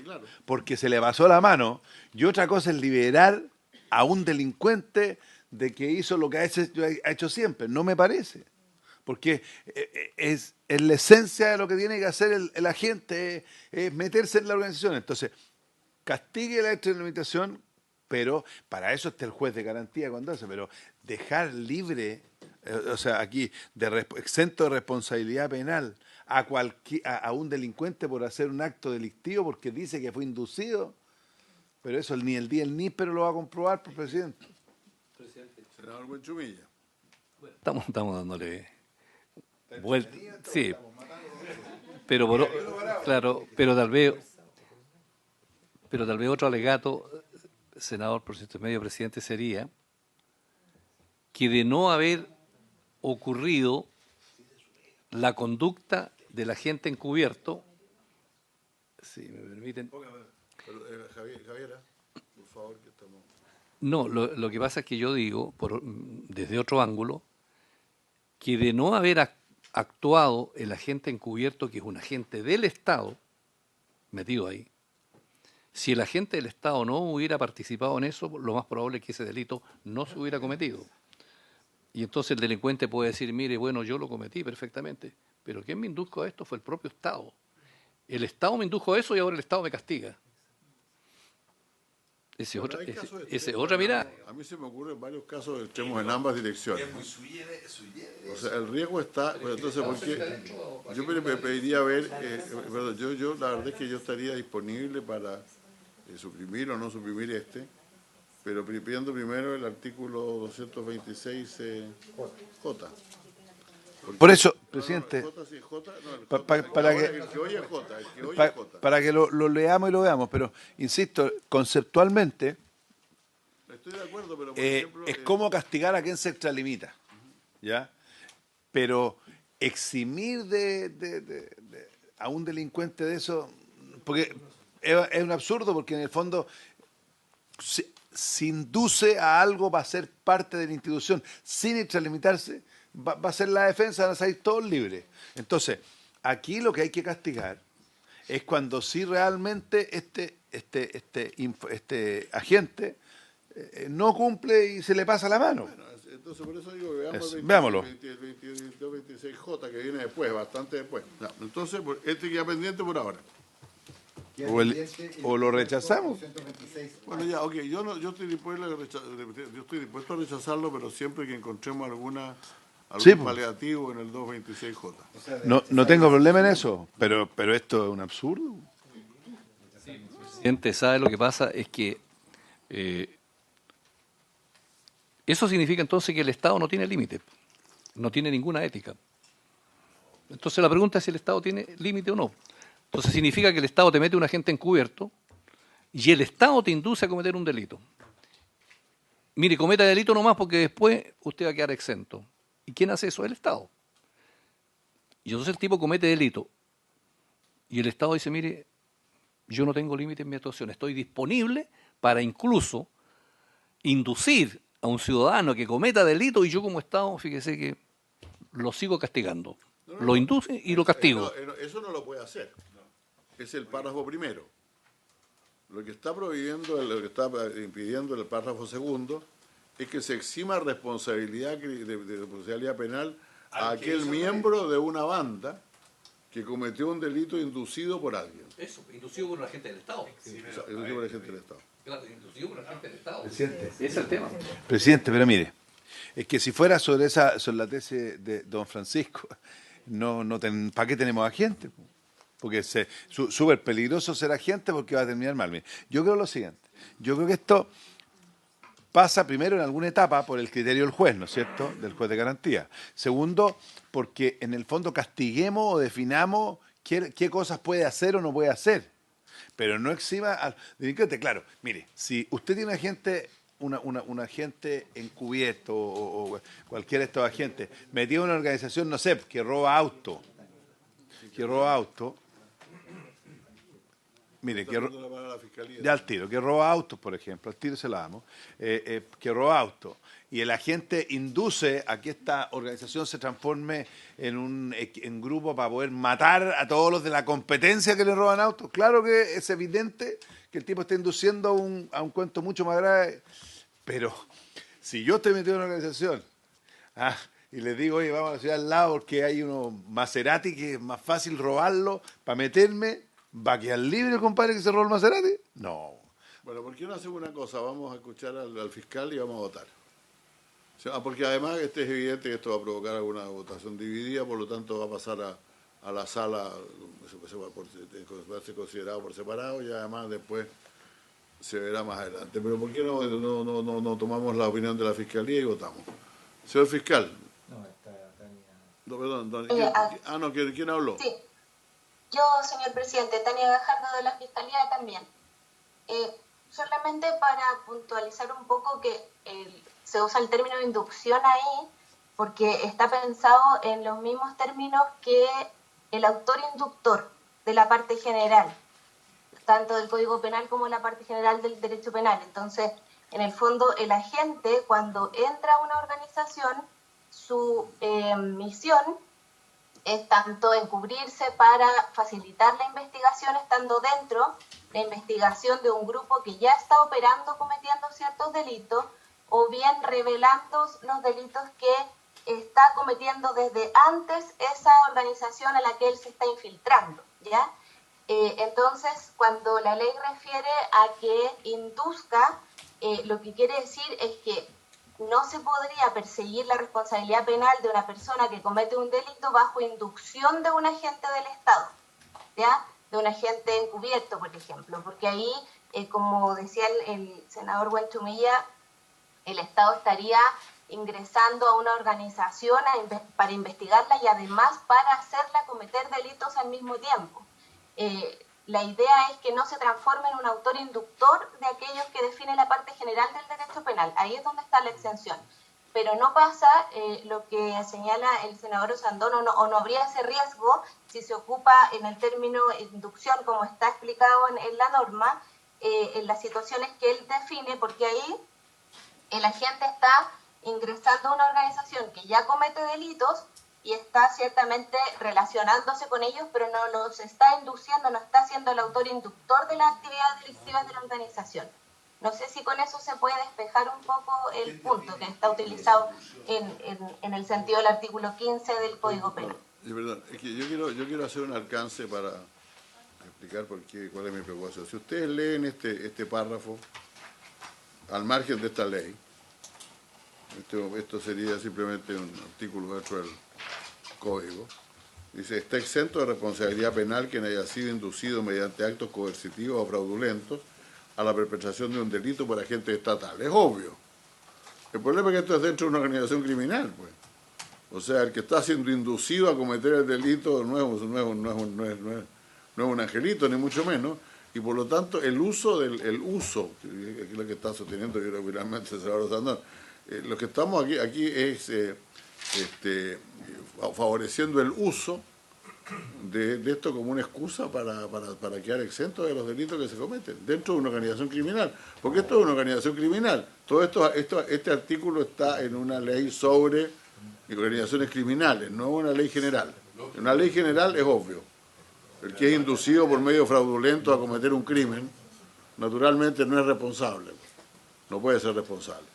S4: porque se le pasó la mano y otra cosa es liberar a un delincuente de que hizo lo que ha hecho siempre. No me parece. Porque es la esencia de lo que tiene que hacer el agente, es meterse en la organización. Entonces, castigue la extralimitación, pero para eso está el juez de garantía cuando hace, pero dejar libre, o sea, aquí, exento de responsabilidad penal a un delincuente por hacer un acto delictivo porque dice que fue inducido, pero eso ni el día el NIPER lo va a comprobar, pues, presidente.
S1: Senador Buenchumilla.
S5: Estamos dándole vuelta. Sí, pero claro, pero tal vez otro alegato, senador, por cierto, medio presidente, sería que de no haber ocurrido la conducta del agente encubierto, si me permiten.
S1: Javiera, por favor, que estamos...
S5: No, lo que pasa es que yo digo, desde otro ángulo, que de no haber actuado el agente encubierto, que es un agente del Estado, metido ahí, si el agente del Estado no hubiera participado en eso, lo más probable es que ese delito no se hubiera cometido. Y entonces el delincuente puede decir, mire, bueno, yo lo cometí perfectamente, pero ¿quién me indujo a esto? Fue el propio Estado. El Estado me indujo a eso y ahora el Estado me castiga. Esa es otra mirada.
S1: A mí se me ocurren varios casos extremos en ambas direcciones. O sea, el riesgo está... Pues entonces, ¿por qué? Yo me pediría ver... yo la verdad es que yo estaría disponible para suprimir o no suprimir pero pidiendo primero el artículo 226J.
S4: Por eso, presidente, para que lo leamos y lo veamos, pero insisto, conceptualmente,
S1: estoy de acuerdo, pero por
S4: ejemplo, es como castigar a quien se extralimita, ¿ya? Pero eximir a un delincuente de eso, porque es un absurdo, porque en el fondo si induce a algo va a ser parte de la institución sin extralimitarse, va a ser la defensa, van a salir todos libres. Entonces, aquí lo que hay que castigar es cuando sí realmente este agente no cumple y se le pasa la mano.
S1: Bueno, Entonces, por eso digo que veamos
S4: Eso,
S1: el
S4: veámoslo.
S1: 26J, que viene después, bastante después. Ya, entonces, este queda pendiente por ahora.
S4: O lo rechazamos.
S1: Bueno, ya, ok, yo estoy dispuesto a rechazarlo, pero siempre que encontremos algún
S4: Sí, pues.
S1: paliativo en el 226J.
S4: No tengo problema en eso, pero esto es un absurdo.
S5: Presidente, ¿sabe lo que pasa? Es que eso significa entonces que el Estado no tiene límite, no tiene ninguna ética. Entonces la pregunta es si el Estado tiene límite o no. Entonces significa que el Estado te mete un agente encubierto y el Estado te induce a cometer un delito. Mire, cometa delito nomás porque después usted va a quedar exento. ¿Y quién hace eso? El Estado. Y entonces el tipo comete delito y el Estado dice, mire, yo no tengo límite en mi actuación, estoy disponible para incluso inducir a un ciudadano que cometa delito y yo como Estado, fíjese que lo sigo castigando. Lo induce y lo castigo.
S1: Eso no lo puede hacer. Es el párrafo primero. Lo que está prohibiendo, lo que está impidiendo el párrafo segundo es que se exima responsabilidad de responsabilidad penal a aquel miembro de una banda que cometió un delito inducido por alguien.
S5: Eso, inducido por un agente del Estado.
S1: Inducido por agente del Estado.
S5: Claro, inducido por un agente del Estado.
S4: Presidente.
S5: Ese es el tema.
S4: Presidente, pero mire, es que si fuera sobre la tesis de don Francisco, ¿para qué tenemos agentes? Porque es súper peligroso ser agente porque va a terminar mal. Mire, yo creo lo siguiente, yo creo que esto pasa primero en alguna etapa por el criterio del juez, ¿no es cierto?, del juez de garantía. Segundo, porque en el fondo castiguemos o definamos qué cosas puede hacer o no puede hacer. Pero no exima al delincuente. Claro, mire, si usted tiene un agente encubierto o cualquiera de estos agentes metido en una organización, no sé, que roba auto, mire, ya al tiro, que roba autos, por ejemplo, al tiro se la damos, que roba autos, y el agente induce a que esta organización se transforme en grupo para poder matar a todos los de la competencia que le roban autos. Claro que es evidente que el tipo está induciendo a un cuento mucho más grave, pero si yo estoy metido en una organización y les digo, oye, vamos a la ciudad al lado porque hay unos Maserati que es más fácil robarlo para meterme, ¿va a quedar libre el compadre que se robó el Maserati? No.
S1: Bueno, ¿por qué no hacemos una cosa? Vamos a escuchar al fiscal y vamos a votar. Porque además es evidente que esto va a provocar alguna votación dividida, por lo tanto va a pasar a la sala, va a ser considerado por separado y además después se verá más adelante. Pero ¿por qué no tomamos la opinión de la fiscalía y votamos? Señor fiscal.
S3: No, está Tania.
S1: No, perdón. ¿Quién habló?
S9: Sí. Yo, señor presidente, Tania Gajardo de la Fiscalía también. Solamente para puntualizar un poco que se usa el término de inducción ahí, porque está pensado en los mismos términos que el autor inductor de la parte general, tanto del Código Penal como la parte general del Derecho Penal. Entonces, en el fondo, el agente, cuando entra a una organización, su misión es tanto encubrirse para facilitar la investigación estando dentro, la investigación de un grupo que ya está operando, cometiendo ciertos delitos, o bien revelando los delitos que está cometiendo desde antes esa organización a la que él se está infiltrando, ¿ya? Entonces, cuando la ley refiere a que induzca, lo que quiere decir es que no se podría perseguir la responsabilidad penal de una persona que comete un delito bajo inducción de un agente del Estado, ¿ya? De un agente encubierto, por ejemplo, porque ahí, como decía el senador Buenchumilla, el Estado estaría ingresando a una organización para investigarla y además para hacerla cometer delitos al mismo tiempo. La idea es que no se transforme en un autor inductor de aquellos que define la parte general del derecho penal. Ahí es donde está la exención. Pero no pasa lo que señala el senador Osandón, o no habría ese riesgo si se ocupa en el término inducción, como está explicado en la norma, en las situaciones que él define, porque ahí el agente está ingresando a una organización que ya comete delitos y está ciertamente relacionándose con ellos, pero no los está induciendo, no está siendo el autor inductor de las actividades delictivas de la organización. No sé si con eso se puede despejar un poco el punto que está utilizado en el sentido del artículo 15 del Código Penal.
S1: Perdón, es que yo quiero hacer un alcance para explicar cuál es mi preocupación. Si ustedes leen este párrafo, al margen de esta ley, esto sería simplemente un artículo dentro del Código, dice, está exento de responsabilidad penal quien haya sido inducido mediante actos coercitivos o fraudulentos a la perpetración de un delito por agentes estatales. Es obvio. El problema es que esto es dentro de una organización criminal, pues. O sea, el que está siendo inducido a cometer el delito no es un angelito, ni mucho menos, y por lo tanto el uso, que es lo que está sosteniendo yo creo finalmente el senador Sandón, lo que estamos aquí es favoreciendo el uso de esto como una excusa para quedar exento de los delitos que se cometen dentro de una organización criminal, porque esto es una organización criminal. Este artículo está en una ley sobre organizaciones criminales, no una ley general. En una ley general es obvio, el que es inducido por medio fraudulento a cometer un crimen, naturalmente no es responsable, no puede ser responsable.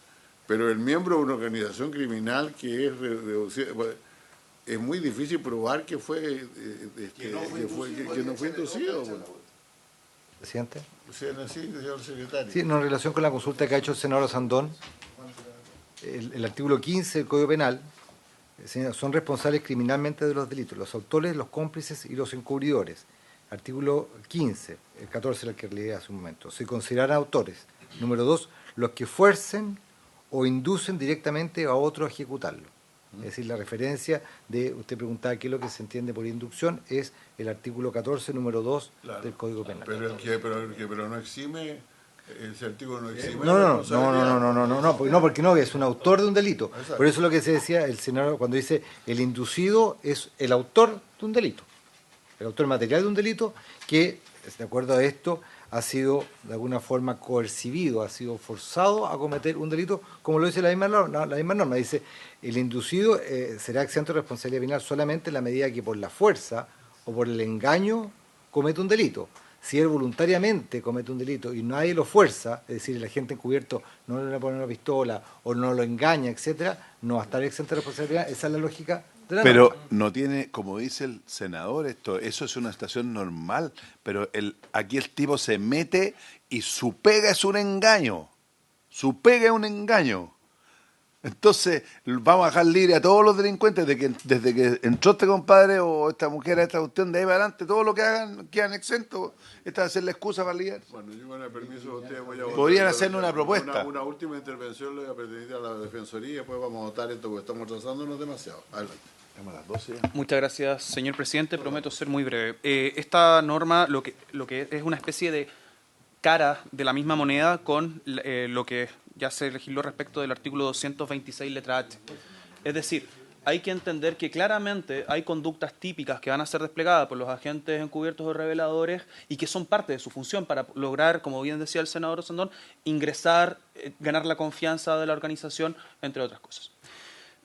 S1: Pero el miembro de una organización criminal que es reducida, es muy difícil probar que no fue inducido.
S3: Presidente.
S1: Sí, señor secretario.
S3: Sí, no, en relación con la consulta que ha hecho el senador Sandón, el artículo 15 del Código Penal, son responsables criminalmente de los delitos, los autores, los cómplices y los encubridores. Artículo 15, el 14 el que leí hace un momento. Se considerarán autores. Número 2, los que fuercen o inducen directamente a otro a ejecutarlo. Es decir, la referencia de, usted preguntaba qué es lo que se entiende por inducción, es el artículo 14, número 2 del Código Penal.
S1: Pero no exime, ese artículo no exime.
S3: No, porque no, es un autor de un delito.
S1: Exacto.
S3: Por eso es lo que se decía el senador cuando dice el inducido es el autor de un delito, el autor material de un delito que, de acuerdo a esto, ha sido de alguna forma coercido, ha sido forzado a cometer un delito, como lo dice la misma norma. Dice, el inducido será exento de responsabilidad penal solamente en la medida que por la fuerza o por el engaño comete un delito. Si él voluntariamente comete un delito y nadie lo fuerza, es decir, el agente encubierto no le pone una pistola o no lo engaña, etcétera, no va a estar exento de responsabilidad. Esa es la lógica de la norma.
S4: Pero no tiene, como dice el senador, eso es una situación normal, pero aquí el tipo se mete y su pega es un engaño. Su pega es un engaño. Entonces, vamos a dejar libre a todos los delincuentes desde que entró este compadre o esta mujer a esta cuestión, de ahí para adelante, todo lo que hagan quedan exentos. Esta va a ser la excusa para ligar.
S1: Bueno, yo con el permiso de ustedes voy a votar.
S4: Podrían hacerle una propuesta.
S1: Una última intervención le voy a pedir a la Defensoría y después vamos a votar esto porque estamos atrasándonos demasiado. Adelante.
S4: Estamos a las 12 ya.
S7: Muchas gracias, señor presidente. Prometo ser muy breve. Esta norma lo que es una especie de cara de la misma moneda con lo que ya se legisló respecto del artículo 226, letra H. Es decir, hay que entender que claramente hay conductas típicas que van a ser desplegadas por los agentes encubiertos o reveladores y que son parte de su función para lograr, como bien decía el senador Sandón, ingresar, ganar la confianza de la organización, entre otras cosas.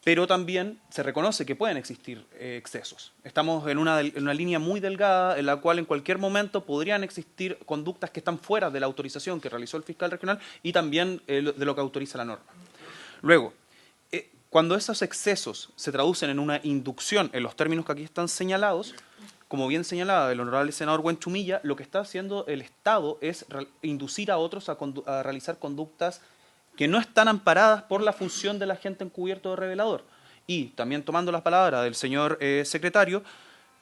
S7: Pero también se reconoce que pueden existir excesos. Estamos en una línea muy delgada en la cual en cualquier momento podrían existir conductas que están fuera de la autorización que realizó el fiscal regional y también de lo que autoriza la norma. Luego, cuando esos excesos se traducen en una inducción en los términos que aquí están señalados, como bien señalaba el honorable senador Buenchumilla, lo que está haciendo el Estado es inducir a otros a realizar conductas que no están amparadas por la función del agente encubierto o revelador. Y también tomando las palabras del señor secretario,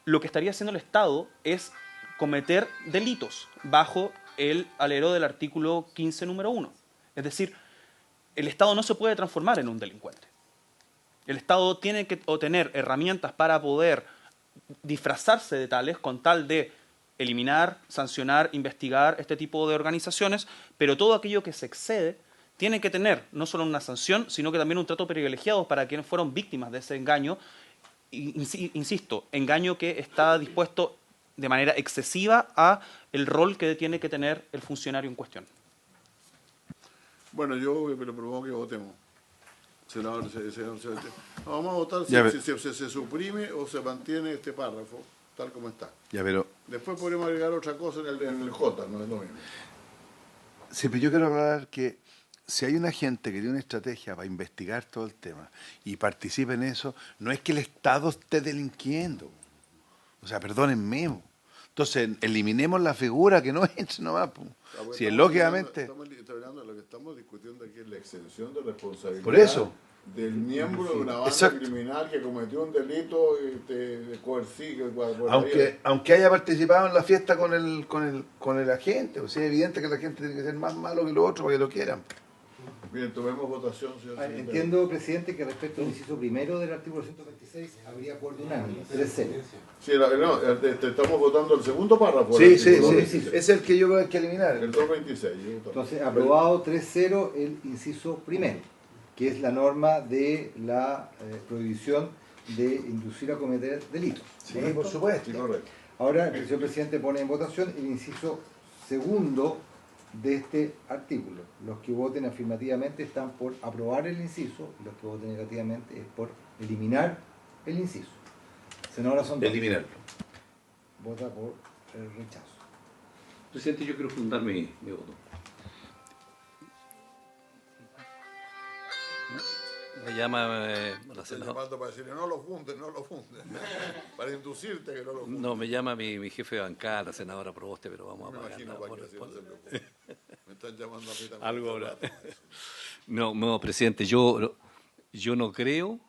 S7: lo que estaría haciendo el Estado es cometer delitos bajo el alero del artículo 15, número 1. Es decir, el Estado no se puede transformar en un delincuente. El Estado tiene que tener herramientas para poder disfrazarse de tales con tal de eliminar, sancionar, investigar este tipo de organizaciones, pero todo aquello que se excede tiene que tener no solo una sanción, sino que también un trato privilegiado para quienes fueron víctimas de ese engaño. Insisto, engaño que está dispuesto de manera excesiva a el rol que tiene que tener el funcionario en cuestión.
S1: Bueno, yo le propongo que votemos. Senador, vamos a votar si se suprime o se mantiene este párrafo, tal como está.
S4: Ya, pero
S1: después podremos agregar otra cosa en el J, no es lo mismo.
S4: Sí, pero yo quiero aclarar que si hay una gente que tiene una estrategia para investigar todo el tema y participa en eso, no es que el Estado esté delinquiendo. O sea, perdónenme. Entonces, eliminemos la figura que no es nomás. Si es lógicamente...
S1: Estamos hablando de lo que estamos discutiendo aquí, es la exención de responsabilidad.
S4: Por eso.
S1: Del miembro de una banda
S4: Exacto.
S1: criminal que cometió un delito de coercivo.
S4: Aunque haya participado en la fiesta con el agente, o sea, es evidente que la gente tiene que ser más malo que los otros para que lo quieran.
S1: Bien, tomemos votación, señor secretario.
S3: Entiendo, presidente, que respecto al inciso primero del artículo 126 habría acuerdo unánime, 3-0.
S1: Sí, estamos votando el segundo párrafo.
S4: Sí, es el que yo creo que hay que eliminar.
S1: El 226.
S3: Entonces, aprobado 3-0 el inciso primero, que es la norma de la prohibición de inducir a cometer delitos.
S4: Sí, por supuesto.
S1: Sí, correcto.
S3: Ahora, el señor presidente pone en votación el inciso segundo de este artículo. Los que voten afirmativamente están por aprobar el inciso, y los que voten negativamente es por eliminar el inciso. Senadora Sondón.
S4: Eliminarlo.
S3: Vota por el rechazo.
S5: Presidente, yo quiero fundar mi voto. Me llama la senadora.
S1: Llamando para decirle, no lo fundes. Para inducirte que no lo fundes.
S5: No, me llama mi jefe de bancada, la senadora Proboste, pero vamos a
S1: Me
S5: pagar.
S1: imagino para que así no se preocupe. Me están llamando a mí también.
S5: Algo ahora. No, presidente, yo no creo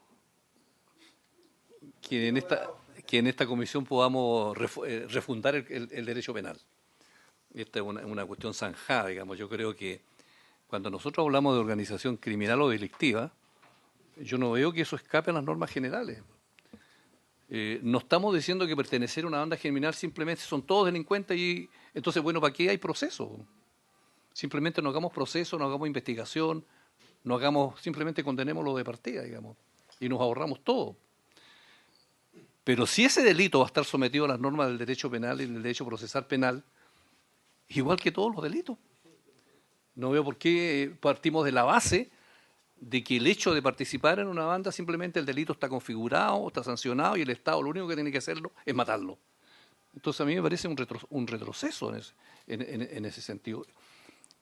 S5: que en esta comisión podamos refundar el derecho penal. Esta es una cuestión zanjada, digamos. Yo creo que cuando nosotros hablamos de organización criminal o delictiva, yo no veo que eso escape a las normas generales. No estamos diciendo que pertenecer a una banda criminal simplemente son todos delincuentes y entonces, bueno, ¿para qué hay proceso? Simplemente no hagamos proceso, no hagamos investigación, simplemente condenémoslo de partida, digamos, y nos ahorramos todo. Pero si ese delito va a estar sometido a las normas del derecho penal y del derecho procesal penal, igual que todos los delitos. No veo por qué partimos de la base de que el hecho de participar en una banda simplemente el delito está configurado, está sancionado y el Estado lo único que tiene que hacerlo es matarlo. Entonces a mí me parece un retroceso en ese sentido.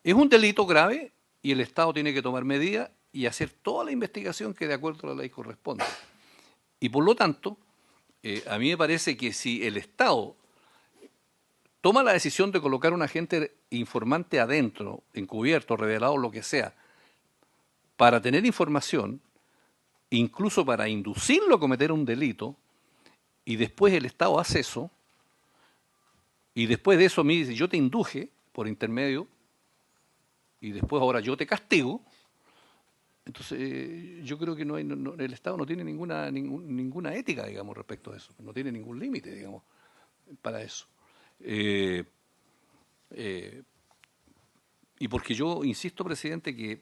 S5: Es un delito grave y el Estado tiene que tomar medidas y hacer toda la investigación que de acuerdo a la ley corresponde. Y por lo tanto, a mí me parece que si el Estado toma la decisión de colocar un agente informante adentro, encubierto, revelado, lo que sea, para tener información, incluso para inducirlo a cometer un delito, y después el Estado hace eso, y después de eso me dice, yo te induje por intermedio, y después ahora yo te castigo, entonces yo creo que el Estado no tiene ninguna ética, digamos, respecto a eso, no tiene ningún límite, digamos, para eso. Y porque yo insisto, presidente, que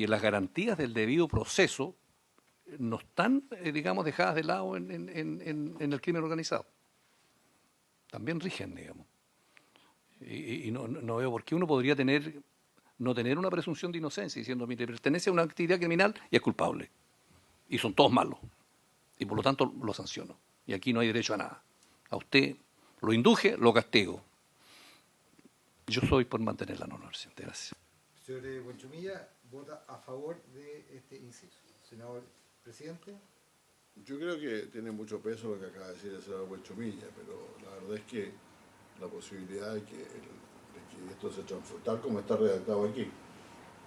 S5: las garantías del debido proceso no están, digamos, dejadas de lado en el crimen organizado. También rigen, digamos. Y no veo por qué uno podría no tener una presunción de inocencia diciendo, mire, pertenece a una actividad criminal y es culpable. Y son todos malos. Y por lo tanto lo sanciono. Y aquí no hay derecho a nada. A usted lo induje, lo castigo. Yo soy por mantener la norma, presidente. Gracias.
S3: Señor Buenchumilla vota a favor de este inciso. Senador presidente.
S1: Yo creo que tiene mucho peso lo que acaba de decir el senador Buenchumilla, pero la verdad es que la posibilidad de que esto se transforme, tal como está redactado aquí,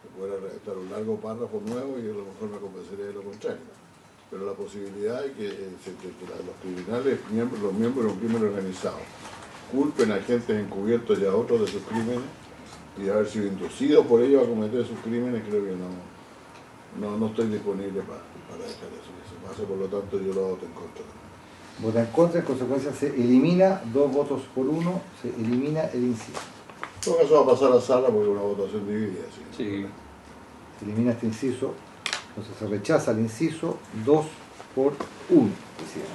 S1: se pudiera redactar un largo párrafo nuevo y a lo mejor me convencería de lo contrario. Pero la posibilidad de que los criminales, los miembros de un crimen organizado, culpen a agentes encubiertos y a otros de sus crímenes y de haber sido inducidos por ellos a cometer sus crímenes, creo que no estoy disponible para dejar eso que se pase, por lo tanto yo lo voto en contra.
S3: Vota en contra, en consecuencia se elimina, 2 votos por 1, se elimina el inciso.
S1: En todo caso va a pasar a sala porque es una votación dividida.
S5: Sí.
S3: Se elimina este inciso, entonces se rechaza el inciso 2 por 1, presidente.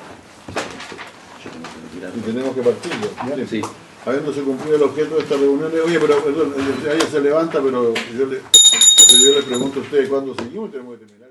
S1: Y tenemos que partir.
S5: Sí.
S1: Habiéndose cumplido el objeto de esta reunión, oye, pero perdón, ella se levanta, pero yo le pregunto a ustedes cuándo seguimos, tenemos que terminar.